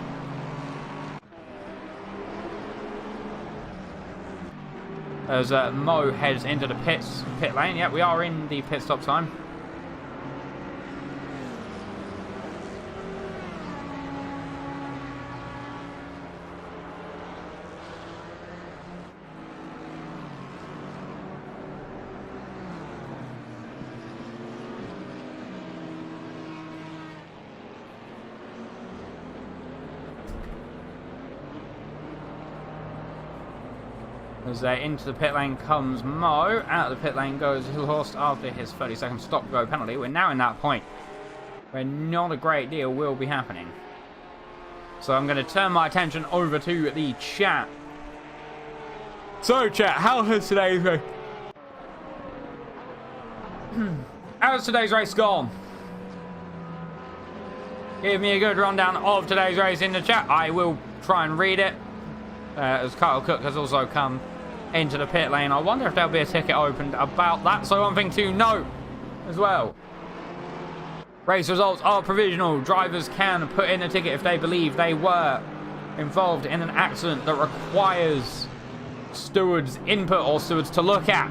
As Moe heads into the pit lane. Yep, we are in the pit stop time. As into the pit lane comes Moe. Out of the pit lane goes Hillhorst after his 30-second stop-go penalty. We're now in that point where not a great deal will be happening. So I'm going to turn my attention over to the chat. So chat, how has today's race... How's today's race gone? Give me a good rundown of today's race in the chat. I will try and read it. As Kyle Cook has also come into the pit lane. I wonder if there'll be a ticket opened about that. So one thing to note as well. Race results are provisional. Drivers can put in a ticket if they believe they were involved in an accident that requires stewards' input or stewards to look at.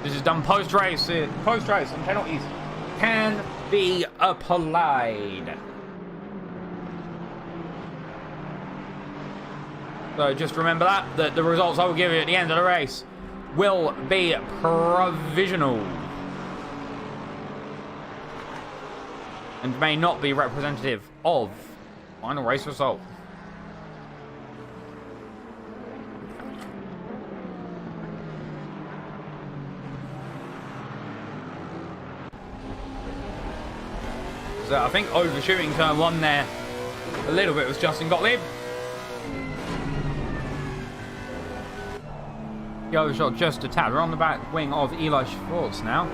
This is done post-race. Post-race and penalties can be applied. So just remember that the results I will give you at the end of the race will be provisional and may not be representative of final race result. So I think overshooting turn one there a little bit was Justin Gottlieb. The overshot just a tad. We're on the back wing of Eli Schwartz now.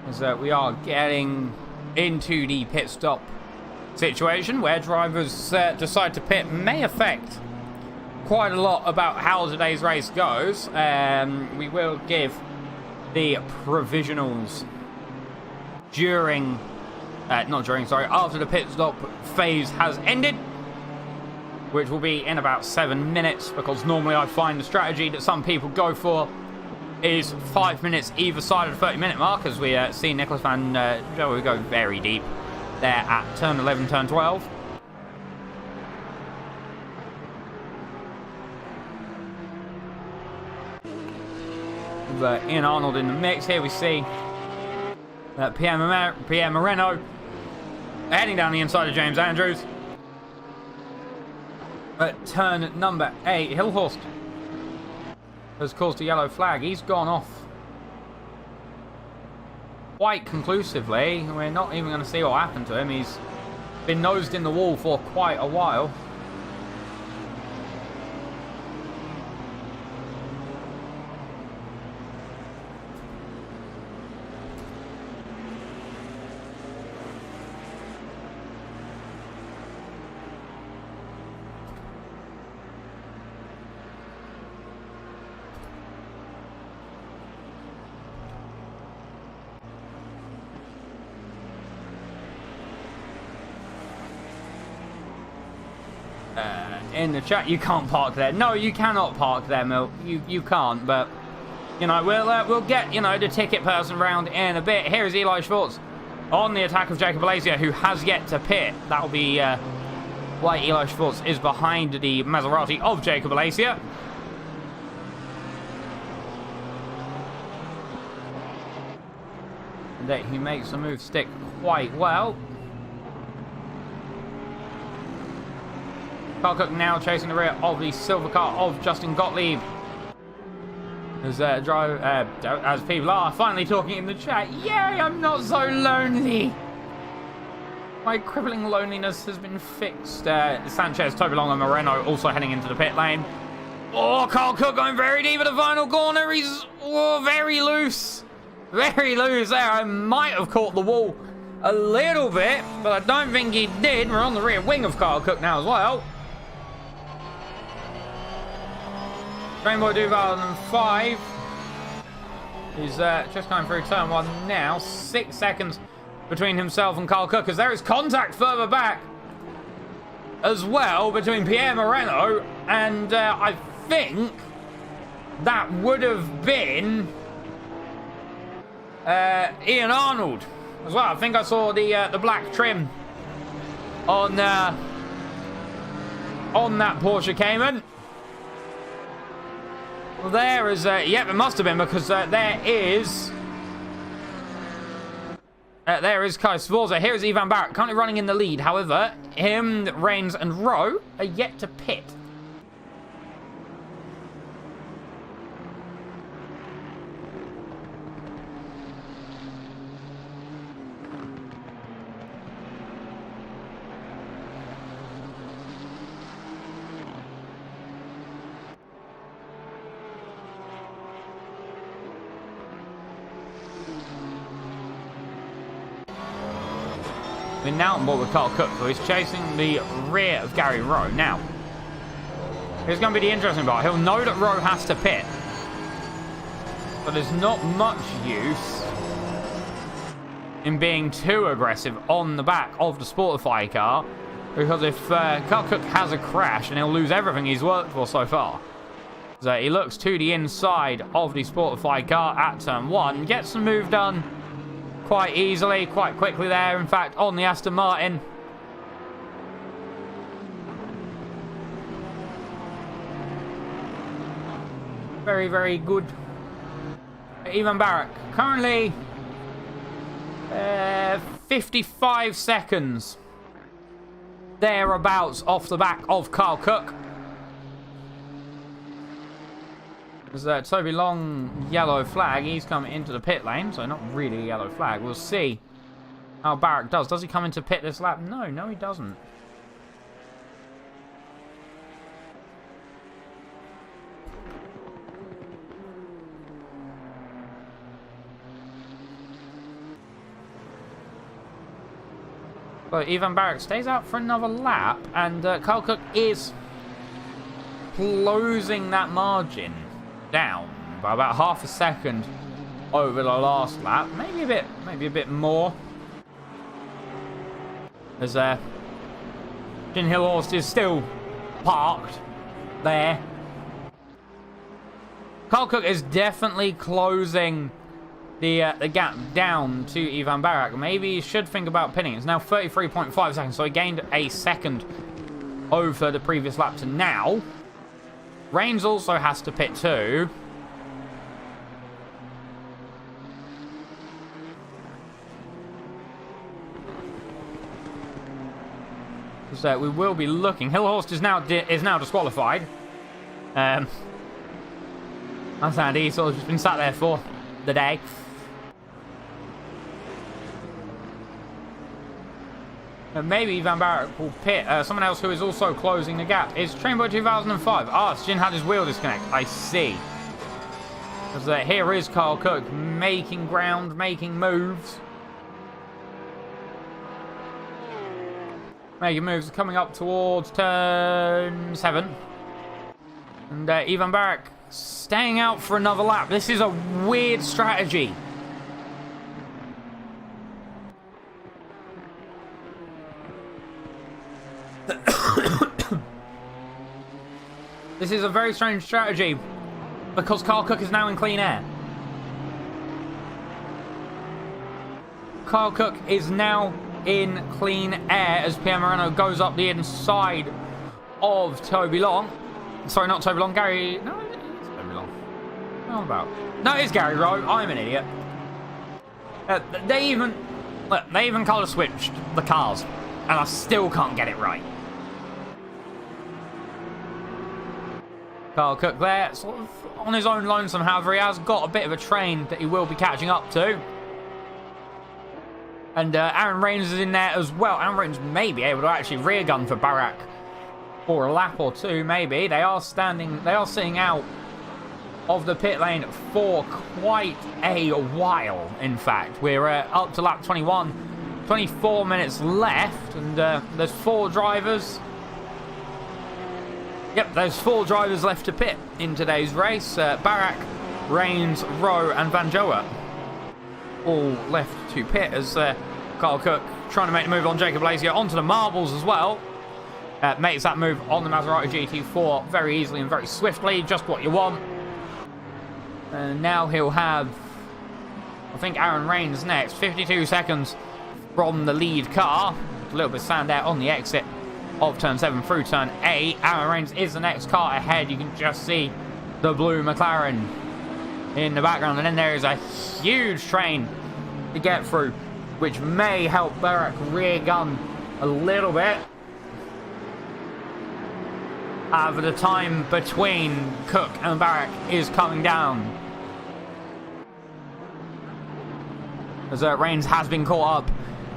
As we are getting into the pit stop situation where drivers decide to pit may affect quite a lot about how today's race goes. We will give the provisionals after the pit stop phase has ended, which will be in about 7 minutes, because normally I find the strategy that some people go for is 5 minutes either side of the 30-minute mark, as we see Nicholas Van Joe. We go very deep there at turn 11, turn 12. Ian Arnold in the mix. Here we see Pierre Moreno heading down the inside of James Andrews. At turn number 8, Hillhorst has caused a yellow flag. He's gone off quite conclusively. We're not even going to see what happened to him. He's been nosed in the wall for quite a while. In the chat, you can't park there. No, you cannot park there, Mill. You can't. But you know, we'll get the ticket person round in a bit. Here is Eli Schwartz on the attack of Jacob Alasia, who has yet to pit. That will be why Eli Schwartz is behind the Maserati of Jacob Alasia. And that he makes the move stick quite well. Carl Cook now chasing the rear of the silver car of Justin Gottlieb. As people are finally talking in the chat, yay, I'm not so lonely. My crippling loneliness has been fixed. Sanchez, Tobalong and Moreno also heading into the pit lane. Oh, Carl Cook going very deep at the final corner. He's very loose. Very loose there. I might have caught the wall a little bit, but I don't think he did. We're on the rear wing of Carl Cook now as well. Rainbow 2005 is just going through turn 1 now. 6 seconds between himself and Carl Cook, as there is contact further back as well between Pierre Moreno and I think that would have been Ian Arnold as well. I think I saw the black trim on that Porsche Cayman. Well, there is, yep, it must have been, because there is Kai Sforza. Here is Ivan Barrett, currently running in the lead. However, him, Reigns, and Rowe are yet to pit. We're now on board with Carl Cook, who is chasing the rear of Gary Rowe. Now, here's going to be the interesting part. He'll know that Rowe has to pit, but there's not much use in being too aggressive on the back of the Sportify car, because if Carl Cook has a crash, and he'll lose everything he's worked for so far. So he looks to the inside of the Sportify car at turn 1, gets the move done quite easily, quite quickly there, in fact, on the Aston Martin. Very, very good Ivan Barak, currently 55 seconds thereabouts off the back of Carl Cook. There's Toby Long yellow flag. He's coming into the pit lane, so not really a yellow flag. We'll see how Barak does. Does he come into pit this lap? No, he doesn't. So Ivan Barak stays out for another lap, and Carl Cook is closing that margin down by about half a second over the last lap, maybe a bit more. As Gin Hillhorst is still parked there. Carl Cook is definitely closing the gap down to Ivan Barak. Maybe he should think about pinning. It's now 33.5 seconds, so he gained a second over the previous lap to now. Reigns also has to pit too. So we will be looking. Hillhorst is now disqualified. That's Andy. He's sort of just been sat there for the day. And maybe Ivan Barak will pit. Someone else who is also closing the gap is Trainboy 2005. Shin had his wheel disconnect. I see. Because here is Carl Cook making ground, making moves. Making moves coming up towards turn 7. And Ivan Barak staying out for another lap. This is a weird strategy. This is a very strange strategy because Carl Cook is now in clean air. Carl Cook is now in clean air as Pierre Moreno goes up the inside of Toby Long. Sorry, not Toby Long, Gary. No, it is Toby Long. How about? No, it's Gary Rowe. I'm an idiot. They even colour switched the cars, and I still can't get it right. Carl Cook there, sort of on his own lonesome, however, he has got a bit of a train that he will be catching up to. And Aaron Reigns is in there as well. Aaron Reigns may be able to actually rear gun for Barak for a lap or two, maybe. They are sitting out of the pit lane for quite a while, in fact. We're up to lap 21, 24 minutes left, and there's 4 drivers. Yep, there's 4 drivers left to pit in today's race. Barak, Reigns, Rowe, and Van Joa all left to pit as Carl Cook trying to make the move on Jacob Lazio onto the marbles as well. Makes that move on the Maserati GT4 very easily and very swiftly, just what you want. And now he'll have, I think, Aaron Reigns next. 52 seconds from the lead car. A little bit of sand out on the exit of turn 7 through turn 8. Aaron Reigns is the next car ahead. You can just see the blue McLaren in the background, and then there is a huge train to get through, which may help Barak rear gun a little bit. But the time between Cook and Barak is coming down, as Reigns has been caught up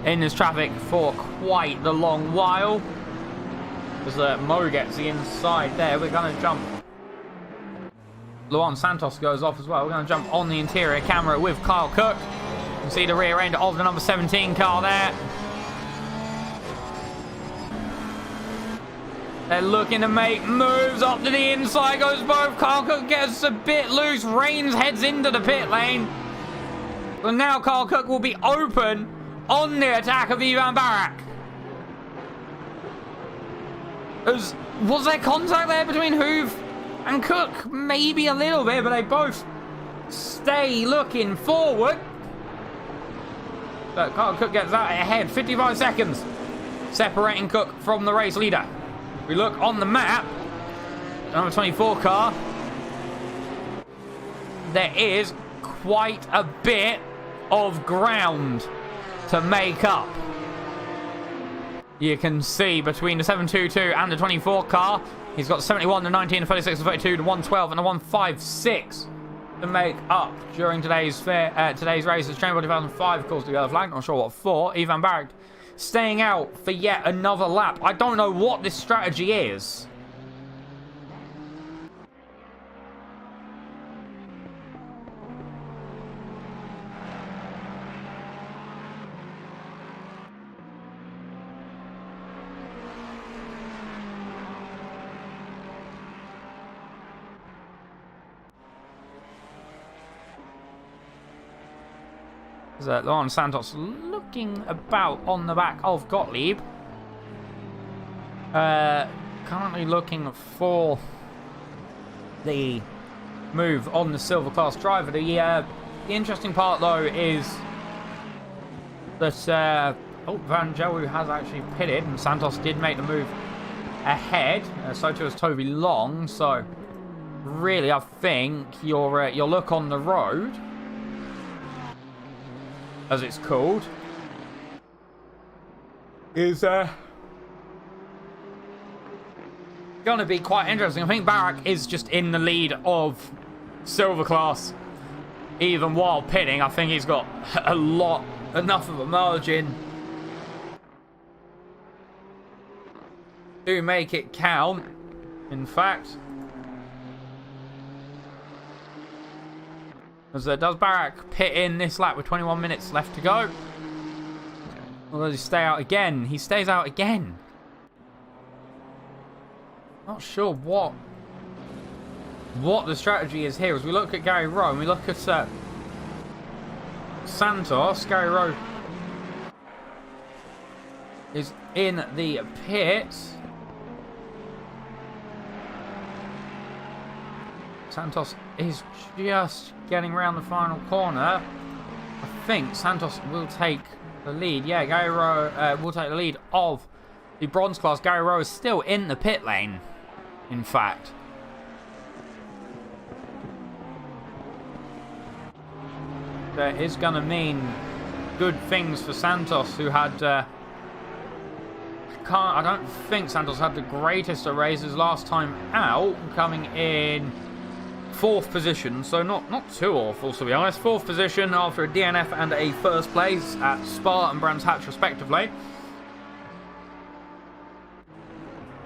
in this traffic for quite the long while. As Mo gets the inside there, we're going to jump. Luan Santos goes off as well. We're going to jump on the interior camera with Carl Cook. You can see the rear end of the number 17 car there. They're looking to make moves up to the inside. Goes both. Carl Cook gets a bit loose. Reigns heads into the pit lane. But now Carl Cook will be open on the attack of Ivan Barak. Was there contact there between Hoove and Cook? Maybe a little bit, but they both stay looking forward. But Carl Cook gets out ahead. 55 seconds separating Cook from the race leader. We look on the map. Number 24 car. There is quite a bit of ground to make up. You can see between the 722 and the 24 car, he's got 71, the 19, the 36, the 32, the 112, and the 156 to make up during today's race. It's Chamber 2005, of course, the yellow flag. Not sure what for. Ivan Barak staying out for yet another lap. I don't know what this strategy is. Laurent Santos looking about on the back of Gottlieb. Currently looking for the move on the silver class driver. The interesting part though is that Van Joe has actually pitted, and Santos did make the move ahead. So too was Toby Long. So really, I think your look on the road, as it's called, is gonna be quite interesting. I think Barak is just in the lead of silver class, even while pitting. I think he's got enough of a margin to make it count. In fact, as does Barak pit in this lap with 21 minutes left to go? Or does he stay out again? He stays out again. Not sure what the strategy is here. As we look at Gary Rowe and we look at Santos, Gary Rowe is in the pit. Santos is just getting around the final corner. I think Santos will take the lead. Yeah, Gary Rowe will take the lead of the bronze class. Gary Rowe is still in the pit lane, in fact. That is going to mean good things for Santos, who had... I don't think Santos had the greatest of races last time out, coming in 4th position, so not too awful, to be honest. 4th position after a DNF and a first place at Spa and Brands Hatch respectively.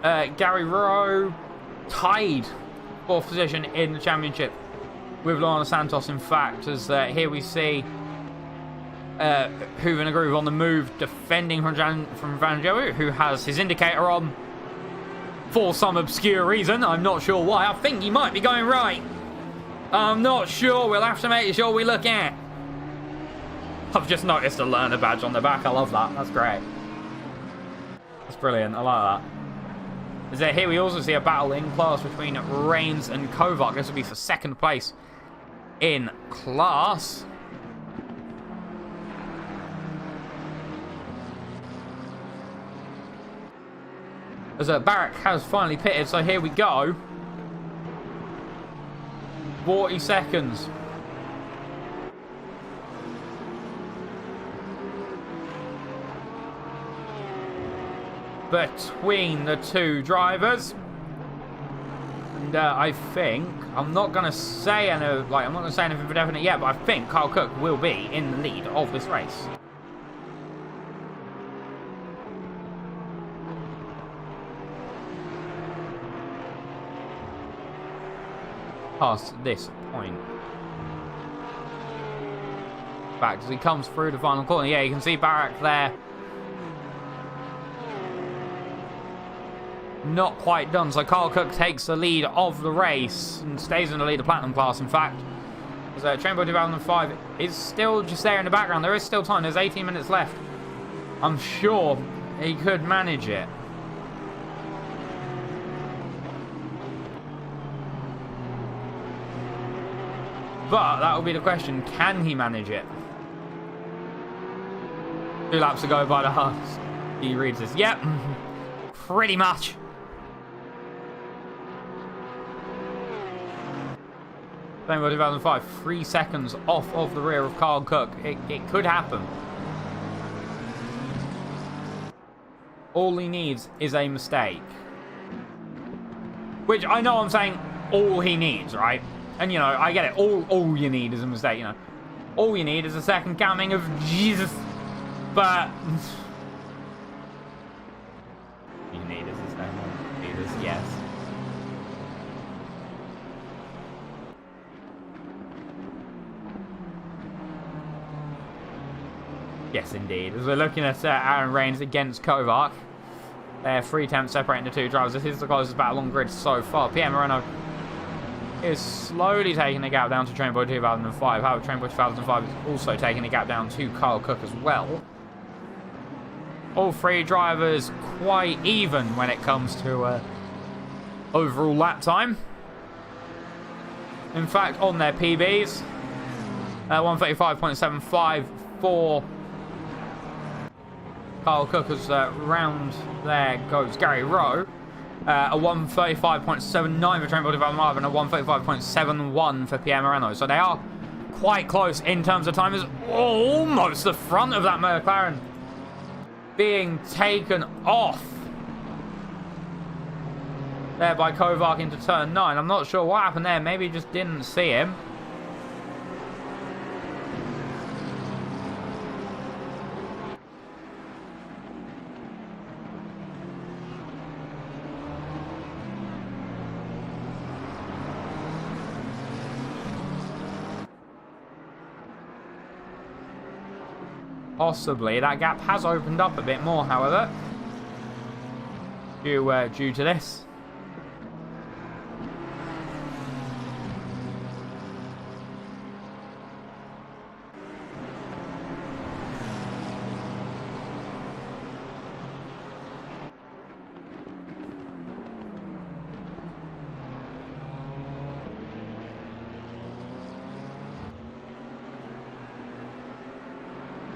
Gary Rowe tied 4th position in the championship with Lorna Santos, in fact, as here we see Hooven Groove on the move, defending from Van Joe, who has his indicator on for some obscure reason. I'm not sure why. I think he might be going right. I'm not sure. We'll have to make sure we look at. I've just noticed a learner badge on the back. I love that. That's great. That's brilliant. I like that. Here we also see a battle in class between Reigns and Kovac. This will be for 2nd place in class. As Barak has finally pitted, so here we go. 40 seconds. Between the two drivers. And I think, I'm not going to say anything for definite yet, but I think Carl Cook will be in the lead of this race. Past this point. Back as he comes through the final corner. Yeah, you can see Barak there. Not quite done. So Carl Cook takes the lead of the race and stays in the lead of Platinum class, in fact. As Chamber 2005 is still just there in the background. There is still time. There's 18 minutes left. I'm sure he could manage it. But that will be the question. Can he manage it? 2 laps to go by the hearts. He reads this. Yep. Pretty much. Same 2005, 3 seconds off of the rear of Carl Cook. It could happen. All he needs is a mistake. Which I know I'm saying all he needs, right? And you know, I get it. All you need is a mistake, you know. All you need is a second coming of Jesus. But you need is a second Jesus, yes. Yes, indeed. As we're looking at Aaron Rains against Kovac. 3 attempts separating the two drivers. This is the closest battle on grid so far. Pierre Moreno is slowly taking the gap down to Trainboy 2005. However, Trainboy 2005 is also taking the gap down to Kyle Cook as well. All 3 drivers quite even when it comes to overall lap time. In fact, on their PBs, 135.75 for Kyle Cook as round there goes Gary Rowe. A 135.79 for Trainboy 2005 and a 135.71 for Pierre Moreno. So they are quite close in terms of time. Is almost the front of that McLaren being taken off there by Kovac into turn 9. I'm not sure what happened there. Maybe he just didn't see him. Possibly. That gap has opened up a bit more, however, due to this.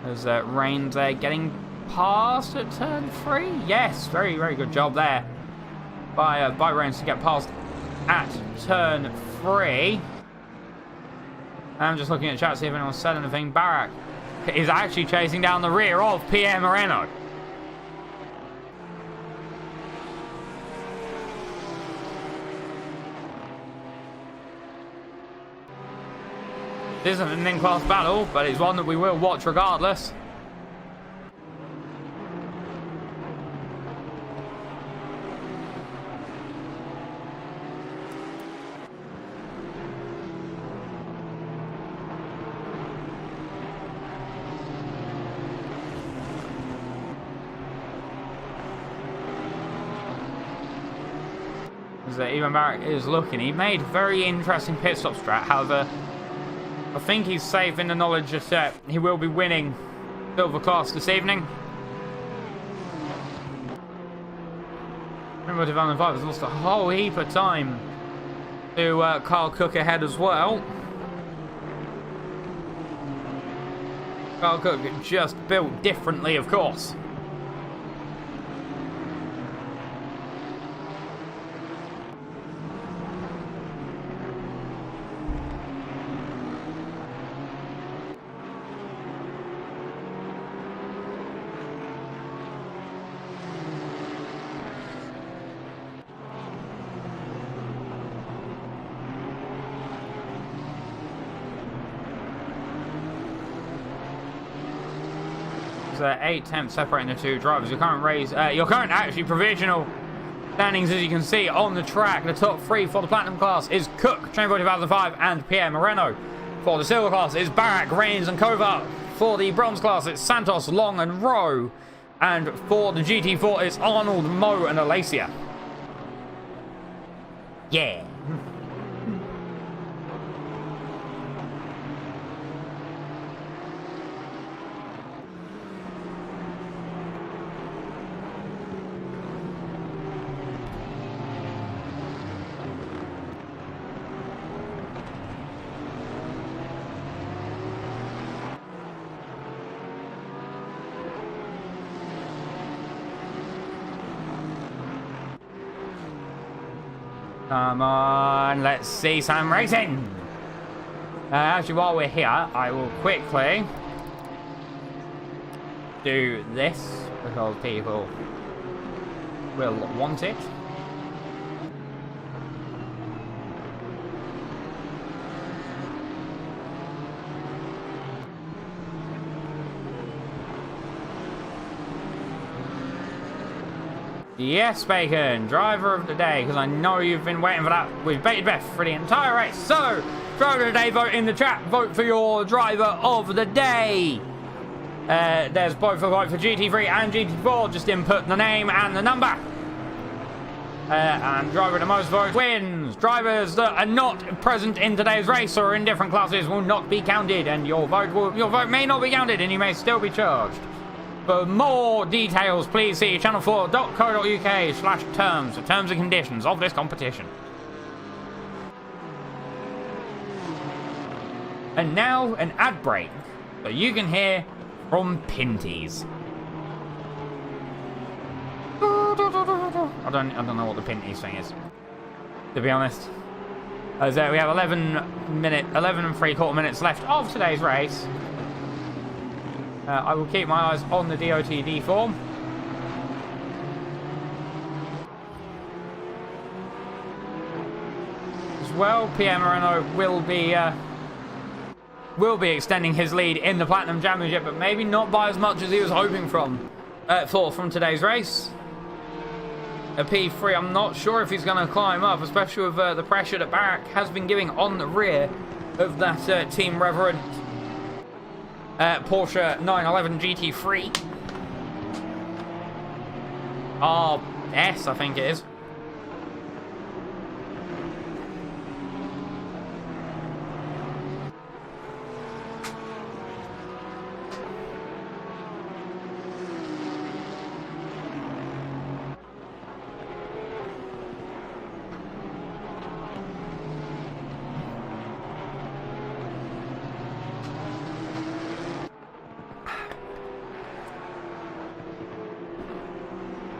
As Rains getting past at turn 3. Yes, very, very good job there by Rains to get past at turn 3. I'm just looking at chat to see if anyone said anything. Barak is actually chasing down the rear of Pierre Moreno. This isn't an in-class battle, but it's one that we will watch regardless. As Ivan Barak is looking, he made a very interesting pit stop strat, however, I think he's safe in the knowledge that he will be winning silver class this evening. Remember, 2005 has lost a whole heap of time to Kyle Cook ahead as well. Kyle Cook just built differently, of course. There's 8 attempts separating the two drivers. Your current actually provisional standings, as you can see on the track, the top 3 for the Platinum class is Cook, Trainboy 2005, and Pierre Moreno. For the Silver class is Barak, Rains, and Kovac. For the Bronze class, it's Santos, Long, and Rowe. And for the GT4, it's Arnold, Moe, and Alacia. Yeah. Come on, let's see some racing. Actually, while we're here, I will quickly do this because people will want it. Yes, Bacon, driver of the day, because I know you've been waiting for that with bated breath for the entire race. So, driver of the day, vote in the chat. Vote for your driver of the day. There's both a vote for GT3 and GT4. Just input the name and the number. And driver with the most votes wins. Drivers that are not present in today's race or in different classes will not be counted, and your vote may not be counted, and you may still be charged. For more details, please see channel4.co.uk/terms for terms and conditions of this competition. And now an ad break that you can hear from Pinties. I don't know what the Pinties thing is, to be honest. As we have 11 and 3/4 minutes left of today's race. I will keep my eyes on the DOTD form. As well, PM Moreno will be extending his lead in the Platinum Championship, but maybe not by as much as he was hoping from today's race. A P3, I'm not sure if he's going to climb up, especially with the pressure that Barrack has been giving on the rear of that Team Reverend Porsche 911 GT3 RS, I think it is.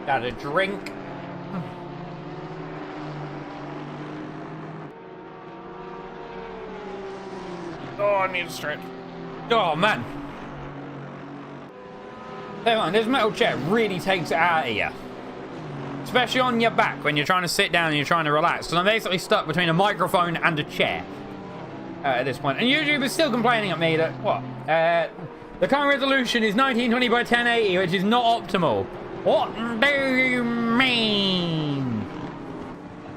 Got a drink. Oh, I need a stretch. Oh, man. Hang on, this metal chair really takes it out of you. Especially on your back when you're trying to sit down and you're trying to relax. Because I'm basically stuck between a microphone and a chair at this point. And YouTube is still complaining at me that, what? The current resolution is 1920 by 1080, which is not optimal. What do you mean?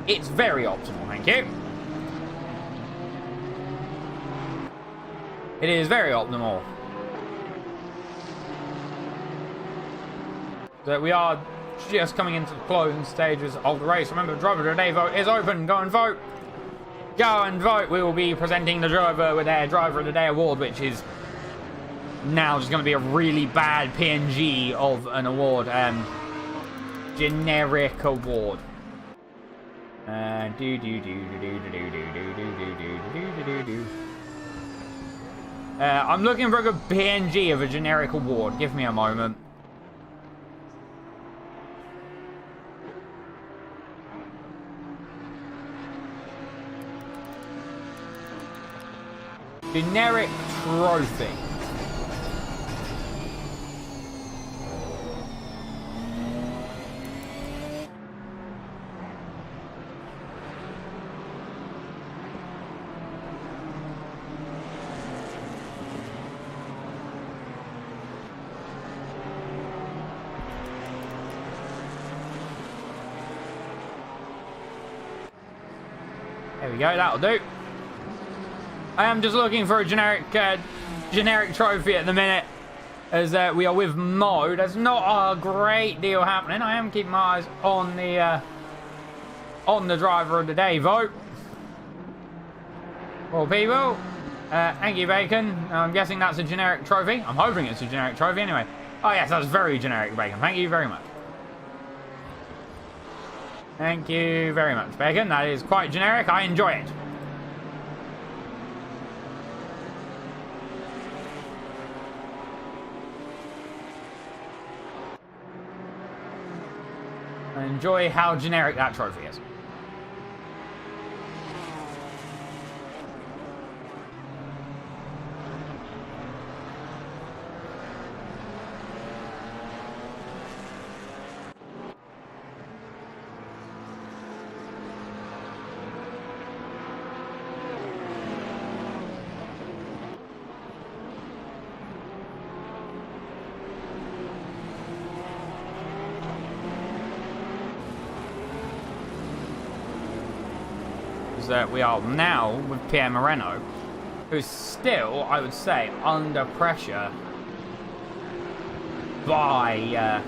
It's very optimal, thank you. It is very optimal. So we are just coming into the closing stages of the race. Remember, the driver of the day vote is open. Go and vote. Go and vote. We will be presenting the driver with their driver of the day award, which is now just going to be a really bad PNG of an award. Generic award. I'm looking for a good PNG of a generic award. Give me a moment. Generic trophy. There we go, that'll do. I am just looking for a generic trophy at the minute, as we are with Mo. There's not a great deal happening. I am keeping my eyes on the driver of the day vote. Well, people, thank you, Bacon. I'm guessing that's a generic trophy. I'm hoping it's a generic trophy anyway. Oh yes, that's very generic, Bacon. Thank you very much. Thank you very much, Bacon. That is quite generic. I enjoy it. I enjoy how generic that trophy is. Because we are now with Pierre Moreno, who's still, I would say, under pressure by...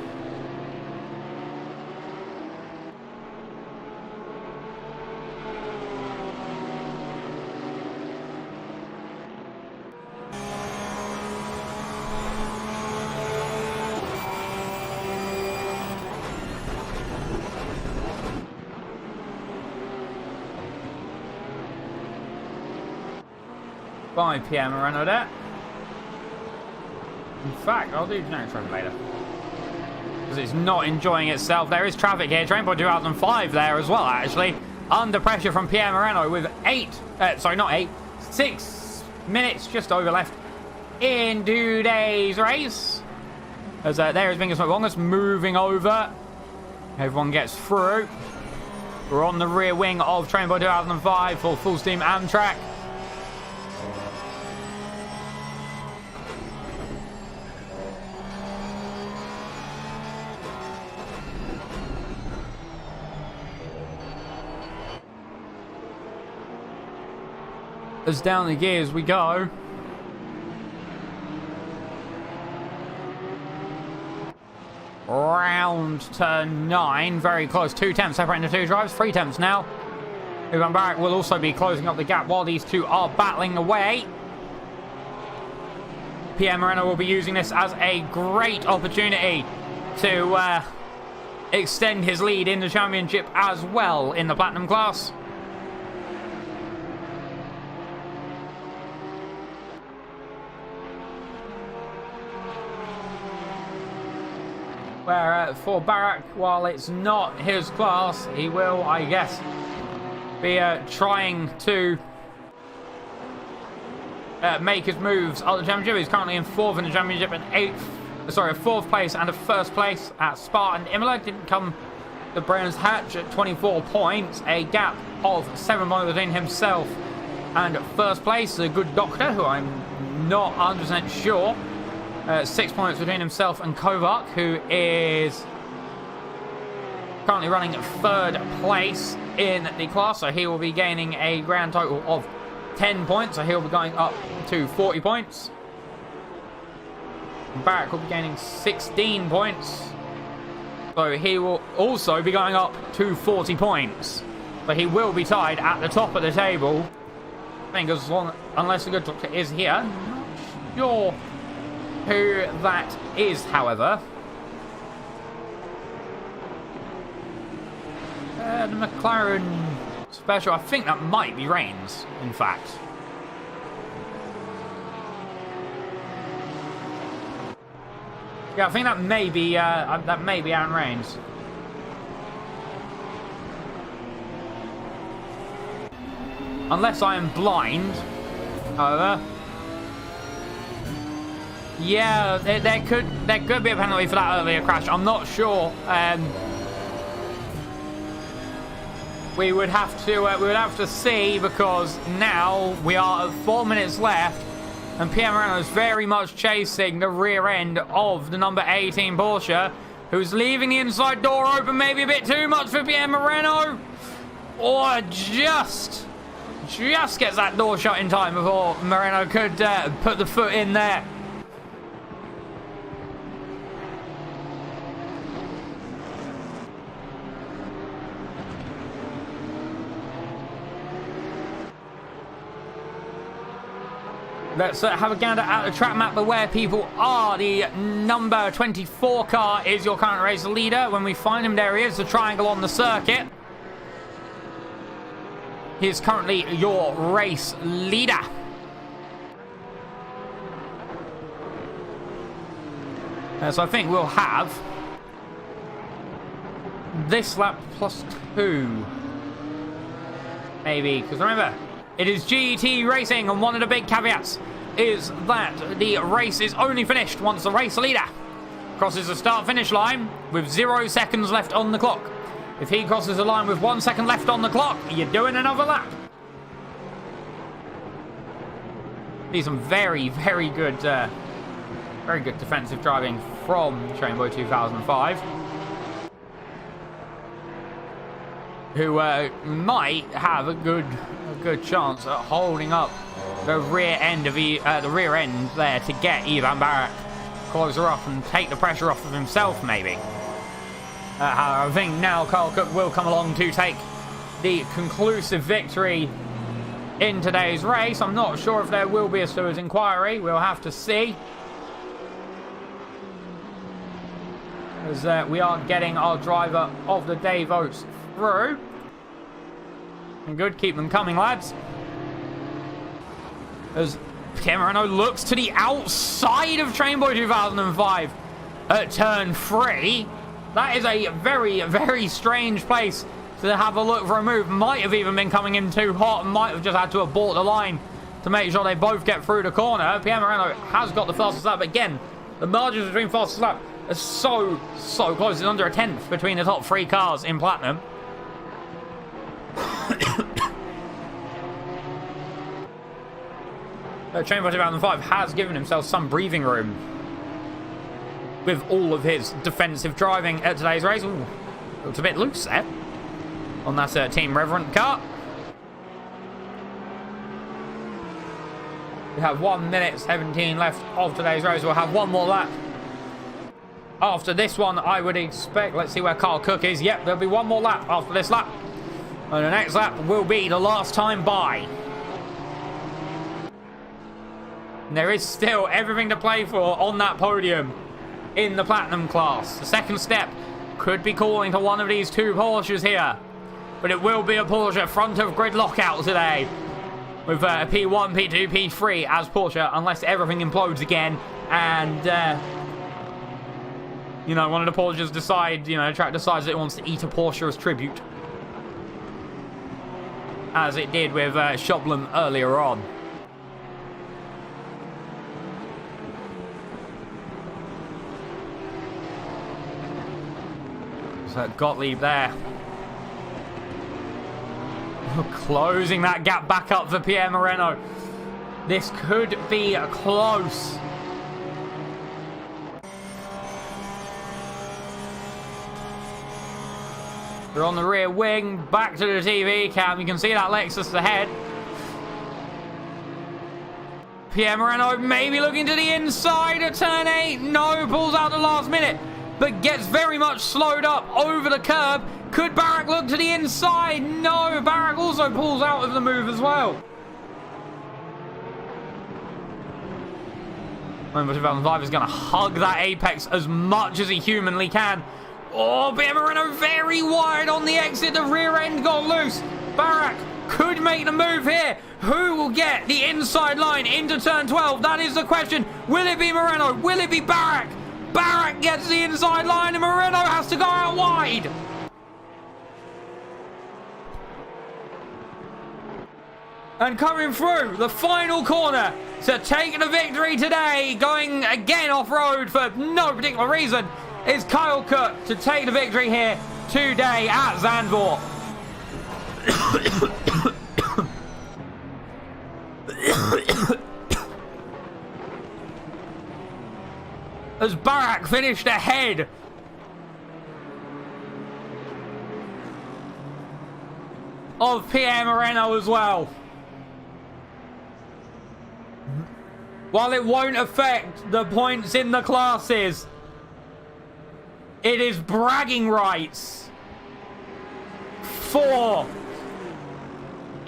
by Pierre Moreno there. In fact, I'll do generic traffic later. Because it's not enjoying itself. There is traffic here. Train Point 2005 there as well, actually. Under pressure from Pierre Moreno with 6 minutes just over left in today's race. As there is Bingus McLongest moving over. Everyone gets through. We're on the rear wing of Train Point 2005 for full steam Amtrak. As down the gears we go. Round turn 9, very close. 2 tenths separating the two drives, 3 tenths now. Ivan Barak will also be closing up the gap while these two are battling away. Pierre Moreno will be using this as a great opportunity to extend his lead in the championship as well in the Platinum class. Where for Barak, while it's not his class, he will, I guess, be trying to make his moves at the championship. He's currently in 4th in the championship and 4th place and a 1st place at Spa and Imola. Didn't come the Brands Hatch at 24 points, a gap of 7 points between himself and 1st place. A good doctor, who I'm not 100% sure. 6 points between himself and Kovac, who is currently running 3rd place in the class. So he will be gaining a grand total of 10 points. So he'll be going up to 40 points. Barak will be gaining 16 points. So he will also be going up to 40 points. But he will be tied at the top of the table. I think as long, unless the good doctor is here. I'm not sure who that is, however. The McLaren Special, I think that might be Reigns, in fact. Yeah, I think that may be Aaron Reigns. Unless I am blind, however. Yeah, there could be a penalty for that earlier crash. I'm not sure. We would have to see, because now we are at 4 minutes left, and Pierre Moreno is very much chasing the rear end of the number 18 Porsche, who's leaving the inside door open, maybe a bit too much for Pierre Moreno, or just gets that door shut in time before Moreno could put the foot in there. Let's have a gander at the track map of where people are. The number 24 car is your current race leader. When we find him, there he is, the triangle on the circuit. He is currently your race leader. So I think we'll have this lap plus 2. Maybe, because remember, it is GT Racing, and one of the big caveats is that the race is only finished once the race leader crosses the start-finish line with 0 seconds left on the clock. If he crosses the line with 1 second left on the clock, you're doing another lap. These some very, very good defensive driving from Trainboy 2005. who might have a good chance at holding up the rear end of the rear end there to get Ivan Barak closer up and take the pressure off of himself, maybe. I think now Kyle Cook will come along to take the conclusive victory in today's race. I'm not sure if there will be a stewards' inquiry. We'll have to see. As we are getting our driver of the day votes through. And good, keep them coming, lads. As Pierre Moreno looks to the outside of Trainboy 2005 at turn 3. That is a very, very strange place to have a look for a move. Might have even been coming in too hot. Might have just had to abort the line to make sure they both get through the corner. Pierre Moreno has got the fastest lap. Again, the margins between fastest lap are so close. It's under a tenth between the top 3 cars in Platinum. Trainboy 2005 has given himself some breathing room with all of his defensive driving at today's race. Ooh, looks a bit loose there on that Team Reverend car. We have 1 minute 17 left of today's race. We'll have one more lap after this one, I would expect. Let's see where Carl Cook is. Yep, there'll be one more lap after this lap. And the next lap will be the last time by. And there is still everything to play for on that podium in the Platinum class. The second step could be calling to one of these 2 Porsches here. But it will be a Porsche front of grid lockout today. With P1, P2, P3 as Porsche, unless everything implodes again. And, you know, one of the Porsches decide, you know, the track decides that it wants to eat a Porsche as tribute. As it did with Shoblam earlier on. So Gottlieb there. Closing that gap back up for Pierre Moreno. This could be close. They're on the rear wing, back to the TV cam. You can see that Lexus ahead. Pierre Moreno maybe looking to the inside of turn 8. No, pulls out the last minute, but gets very much slowed up over the curb. Could Barak look to the inside? No, Barak also pulls out of the move as well. Remember, 2005 is going to hug that apex as much as he humanly can. Oh, Pierre Moreno very wide on the exit. The rear end got loose. Barak could make the move here. Who will get the inside line into turn 12? That is the question. Will it be Moreno? Will it be Barak? Barak gets the inside line and Moreno has to go out wide. And coming through the final corner to take the victory today, going again off-road for no particular reason, is Kyle Cook to take the victory here today at Zandvoort. As Barak finished ahead of Pierre Moreno as well. While it won't affect the points in the classes, it is bragging rights for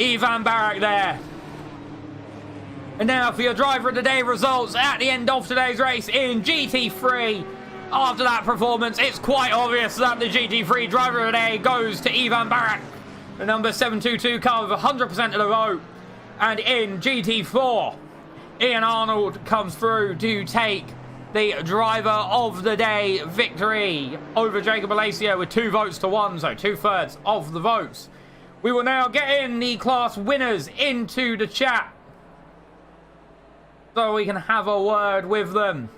Ivan Barak there. And now for your driver of the day results at the end of today's race in GT3. After that performance, it's quite obvious that the GT3 driver of the day goes to Ivan Barak, the number 722 car with 100% of the vote. And in GT4, Ian Arnold comes through to take the driver of the day victory over Jacob Alacia with 2 votes to 1, so 2/3 of the votes. We will now get in the class winners into the chat so we can have a word with them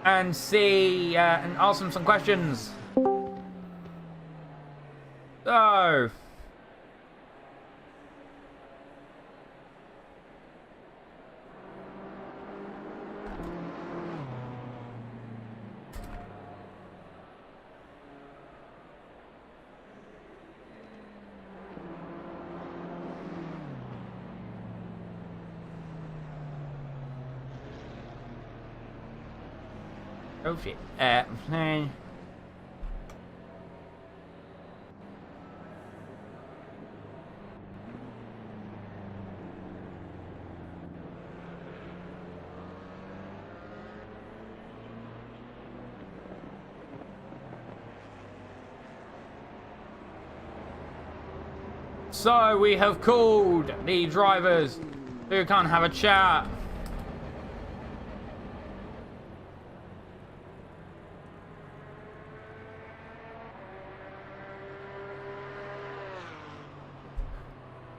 and see and ask them some questions. So Oh shit. So we have called the drivers who can't have a chat.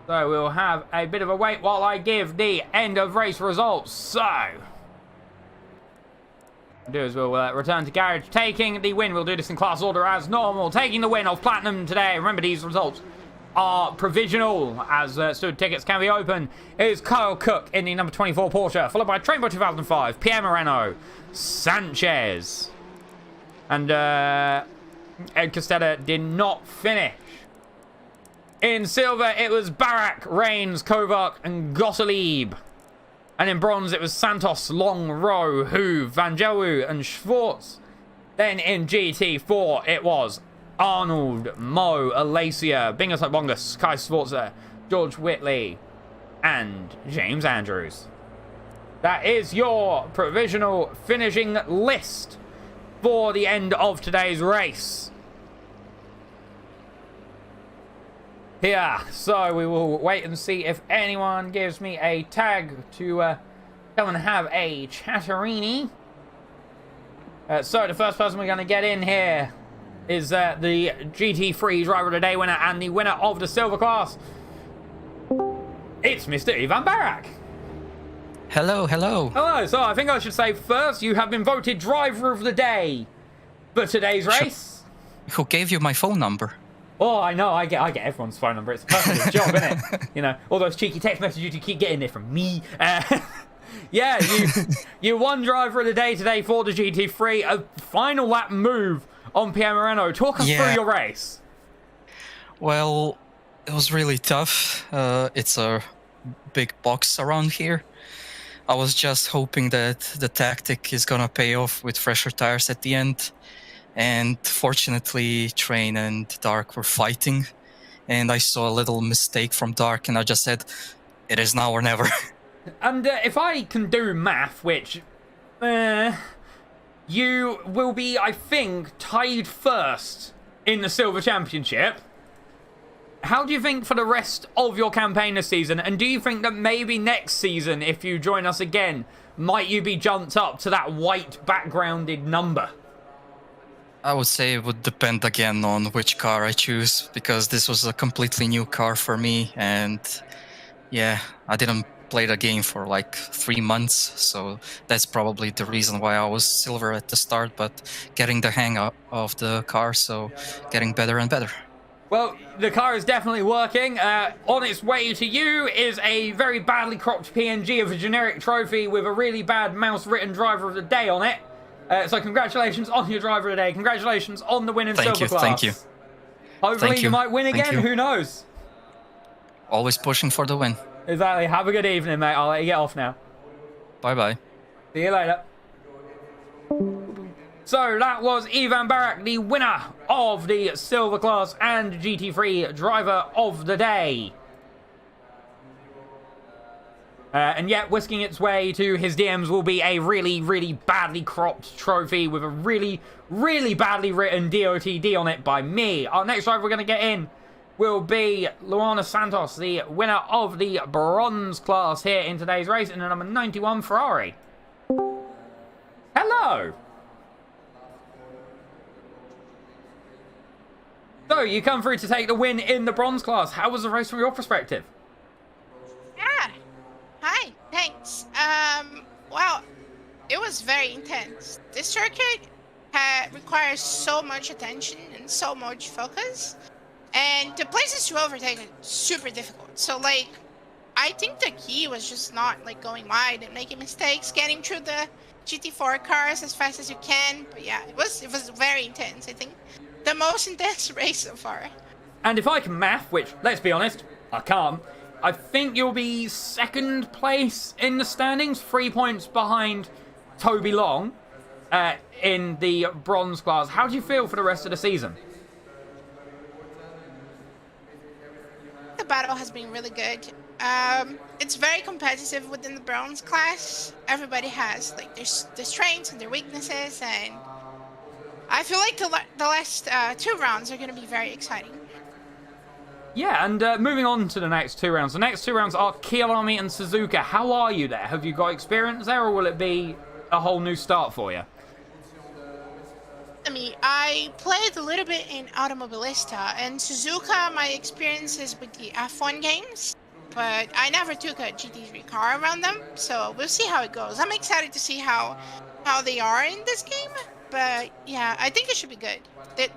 So we'll have a bit of a wait while I give the end of race results. So, do as we'll return to garage, taking the win. We'll do this in class order as normal. Taking the win of Platinum today. Remember, these results are provisional, as stood tickets can be open. Is Kyle Cook in the number 24 Porsche, followed by Trainboy 2005, Pierre Moreno, Sanchez, and Ed Costetta did not finish. In silver, it was Barak, Reigns, Kovac, and Gottlieb. And in bronze, it was Santos, Long, Rowe, Hu, Vangelu, and Schwartz. Then in GT4, it was Arnold, Mo, Alacia, Bingus Bongus, Kai Sforza, George Whitley, and James Andrews. That is your provisional finishing list for the end of today's race. Here, so we will wait and see if anyone gives me a tag to come and have a chatterini. So the first person we're going to get in here is the GT3 driver of the day winner and the winner of the silver class. It's Mr. Ivan Barak. Hello, hello. Hello, so I think I should say first, you have been voted driver of the day for today's race. Who gave you my phone number? Oh, I know. I get everyone's phone number. It's a personal job, isn't it? You know, all those cheeky text messages you keep getting there from me. Yeah, you won driver of the day today for the GT3. A final lap move on Pierre Moreno. Talk us through your race. Well, it was really tough. It's a big box around here. I was just hoping that the tactic is gonna pay off with fresher tires at the end. And fortunately, Train and Dark were fighting, and I saw a little mistake from Dark, and I just said, it is now or never. And if I can do math, which you will be, I think, tied first in the Silver Championship. How do you think for the rest of your campaign this season? And do you think that maybe next season, if you join us again, might you be jumped up to that white backgrounded number? I would say it would depend again on which car I choose, because this was a completely new car for me, and yeah, I didn't play the game for like 3 months, so that's probably the reason why I was silver at the start, but getting the hang of the car, so getting better and better. Well, the car is definitely working. On its way to you is a very badly cropped PNG of a generic trophy with a really bad mouse-written driver of the day on it. So congratulations on your driver today. Congratulations on the win in silver class. Thank you. Hopefully you might win again. Who knows? Always pushing for the win. Exactly. Have a good evening, mate. I'll let you get off now. Bye-bye. See you later. So that was Ivan Barak, the winner of the silver class and GT3 driver of the day. And yet, whisking its way to his DMs will be a really, really badly cropped trophy with a really, really badly written DOTD on it by me. Our next driver we're going to get in will be Luana Santos, the winner of the bronze class here in today's race in the number 91 Ferrari. Hello! So, you come through to take the win in the bronze class. How was the race from your perspective? Hi, thanks. Well, it was very intense. This circuit requires so much attention and so much focus, and the places to overtake are super difficult. So, like, I think the key was just not, like, going wide and making mistakes, getting through the GT4 cars as fast as you can. But yeah, it was very intense. I think the most intense race so far. And if I can math, which, let's be honest, I can't, I think you'll be second place in the standings, 3 points behind Toby Long. in the bronze class. How do you feel for the rest of the season? The battle has been really good. It's very competitive within the bronze class. Everybody has like their strengths and their weaknesses, and I feel like the last 2 rounds are going to be very exciting. Yeah, and moving on to the next 2 rounds. The next 2 rounds are Kielami and Suzuka. How are you there? Have you got experience there, or will it be a whole new start for you? I played a little bit in Automobilista, and Suzuka, my experience is with the F1 games, but I never took a GT3 car around them, so we'll see how it goes. I'm excited to see how they are in this game, but yeah, I think it should be good. It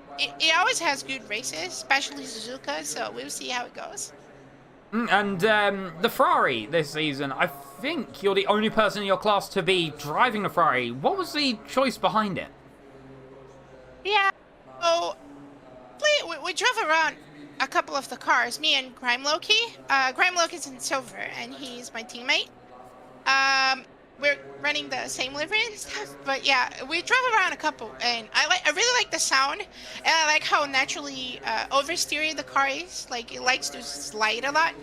always has good races, especially Suzuka, so we'll see how it goes. And the Ferrari this season, I think you're the only person in your class to be driving the Ferrari. What was the choice behind it? Yeah, so we drove around a couple of the cars, me and Grime Loki. Grime Loki's in silver, and he's my teammate. We're running the same livery and stuff, but yeah, we drove around a couple, and I really like the sound, and I like how naturally oversteery the car is. Like, it likes to slide a lot,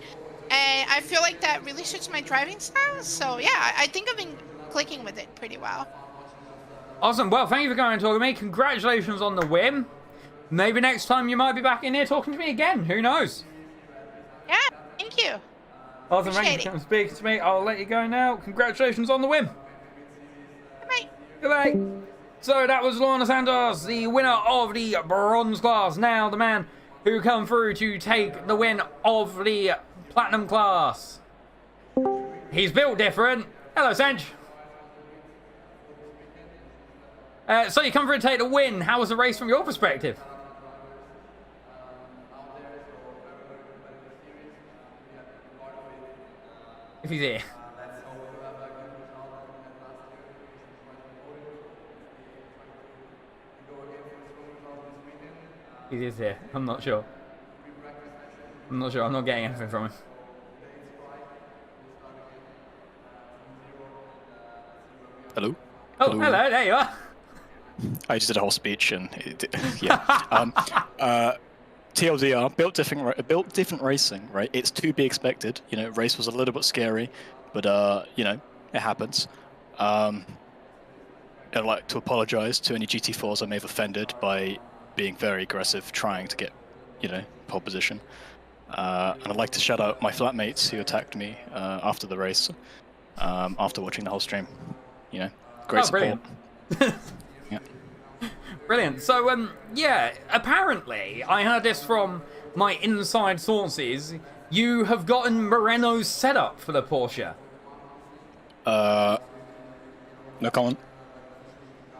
and I feel like that really suits my driving style. So yeah, I think I've been clicking with it pretty well. Awesome. Well, thank you for coming and talking to me. Congratulations on the win. Maybe next time you might be back in here talking to me again. Who knows? Yeah, thank you. Awesome. Thank you for coming and speaking to me. I'll let you go now. Congratulations on the win. Goodbye. Goodbye. So that was Lorna Santos, the winner of the bronze class. Now the man who come through to take the win of the platinum class. He's built different. Hello, Sench. So you come through to take the win. How was the race from your perspective? If he's here. He is here. I'm not sure. I'm not sure. I'm not getting anything from him. Hello? Oh, hello. There you are. I just did a whole speech and yeah. TLDR, built different racing, right? It's to be expected. You know, race was a little bit scary, but you know, it happens. I'd like to apologize to any GT4s I may have offended by being very aggressive, trying to get, you know, pole position. And I'd like to shout out my flatmates who attacked me after the race, after watching the whole stream. You know, great support. Brilliant. Yeah. Brilliant. So, yeah, apparently, I heard this from my inside sources, you have gotten Moreno's setup for the Porsche. No comment.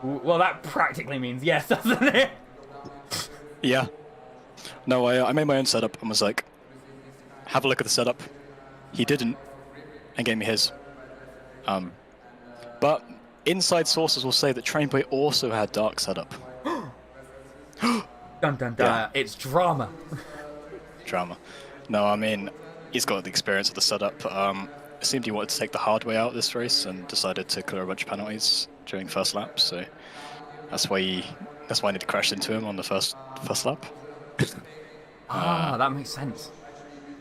Well, that practically means yes, doesn't it? Yeah. No, I made my own setup and was like, have a look at the setup. He didn't, and gave me his. But inside sources will say that Trainboy also had dark setup. Dun dun dun. Yeah. It's drama. Drama. No, I mean, he's got the experience of the setup. It seemed he wanted to take the hard way out this race and decided to clear a bunch of penalties during first lap. So that's why I nearly crashed into him on the first lap. That makes sense.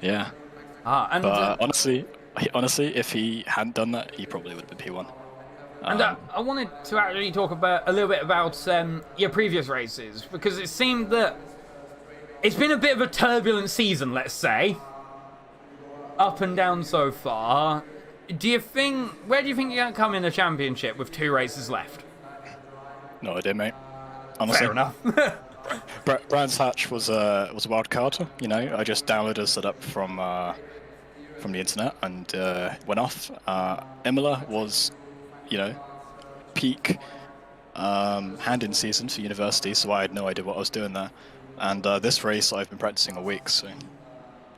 Yeah. And but honestly, if he hadn't done that, he probably would have been P1. And I wanted to actually talk about a little bit about your previous races, because it seemed that it's been a bit of a turbulent season, let's say, up and down so far. Where do you think you're going to come in the championship with 2 races left? No idea, mate. Honestly. Fair enough. Brands Hatch was a wild card. You know, I just downloaded a setup from the internet and went off. Imola was, you know, peak hand-in season for university, so I had no idea what I was doing there. And this race I've been practicing a week, so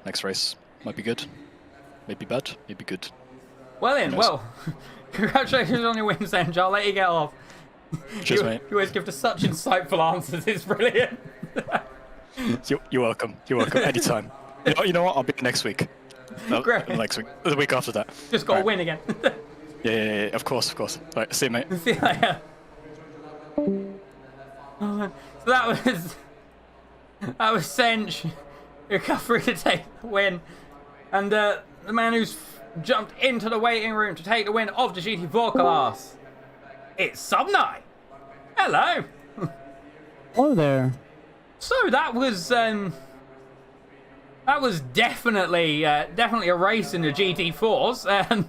next race might be good, maybe bad, maybe good. Well then, well, congratulations on your win, Sanj. I'll let you get off. Cheers, mate. You always give us such insightful answers. It's brilliant. You're welcome. You're welcome. Anytime. You know what? I'll be next week. Great. Next week. The week after that. Just got to win again. Yeah, of course. Right, see you, mate. See you later. So that was Sench, recovery to take the win. And the man who's jumped into the waiting room to take the win of the GT4 class, it's Subnight. Hello. Hello there. So that was definitely a race in the GT4s,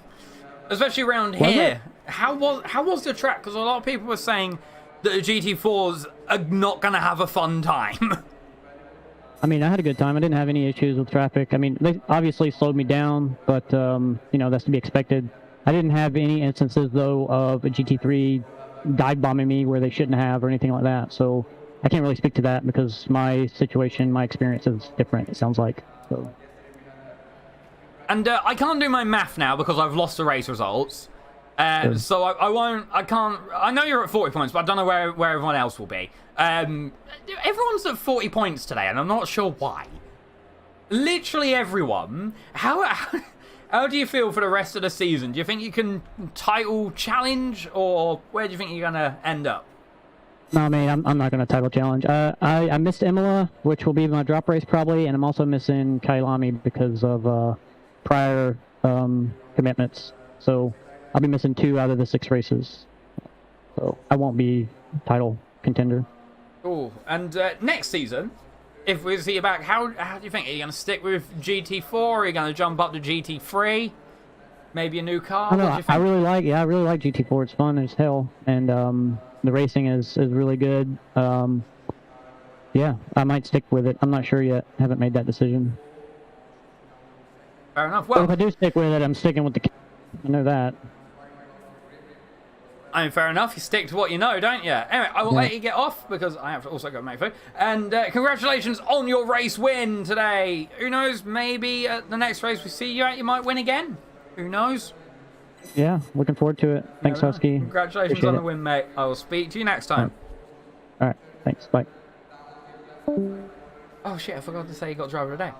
especially around here. How was the track? Because a lot of people were saying that the GT4s are not going to have a fun time. I mean, I had a good time. I didn't have any issues with traffic. I mean, they obviously slowed me down, but, you know, that's to be expected. I didn't have any instances, though, of a GT3 dive bombing me where they shouldn't have or anything like that. So I can't really speak to that because my situation, my experience is different, it sounds like. So. And I can't do my math now because I've lost the race results. So I can't. I know you're at 40 points, but I don't know where everyone else will be. Everyone's at 40 points today, and I'm not sure why. Literally everyone. How do you feel for the rest of the season? Do you think you can title challenge, or where do you think you're gonna end up? No, man, I'm not gonna title challenge. I missed Imola, which will be my drop race probably, and I'm also missing Kailami because of prior commitments. So I'll be missing 2 out of the 6 races. So I won't be title contender. Oh, and next season, if we see you back, how do you think? Are you going to stick with GT4? Or are you going to jump up to GT3? Maybe a new car? I don't know. I really like GT4. It's fun as hell, and the racing is really good. Yeah, I might stick with it. I'm not sure yet. Haven't made that decision. Fair enough. Well, if I do stick with it, I'm sticking with the. I know that. I mean, fair enough. You stick to what you know, don't you? Anyway, I will let you get off because I have to also go make food. And congratulations on your race win today. Who knows? Maybe at the next race we see you at, you might win again. Who knows? Yeah, looking forward to it. Thanks, Husky. Congratulations Appreciate on the it. win, mate. I will speak to you next time. All right. Thanks. Bye. Oh, shit. I forgot to say you got driver today.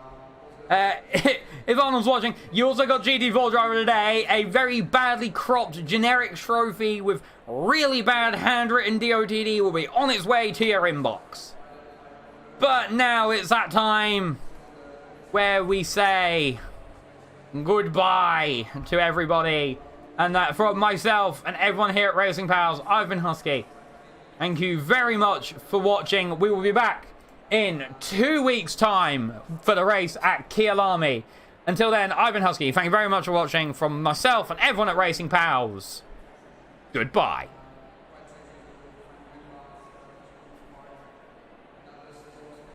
If Arnold's watching, you also got GT4 driver today, a very badly cropped generic trophy with really bad handwritten DOTD will be on its way to your inbox. But now it's that time where we say goodbye to everybody, and that from myself and everyone here at Racing Pals, I've been Husky. Thank you very much for watching. We will be back in 2 weeks' time for the race at Kyalami. Until then, I've been Husky. Thank you very much for watching from myself and everyone at Racing Pals. Goodbye.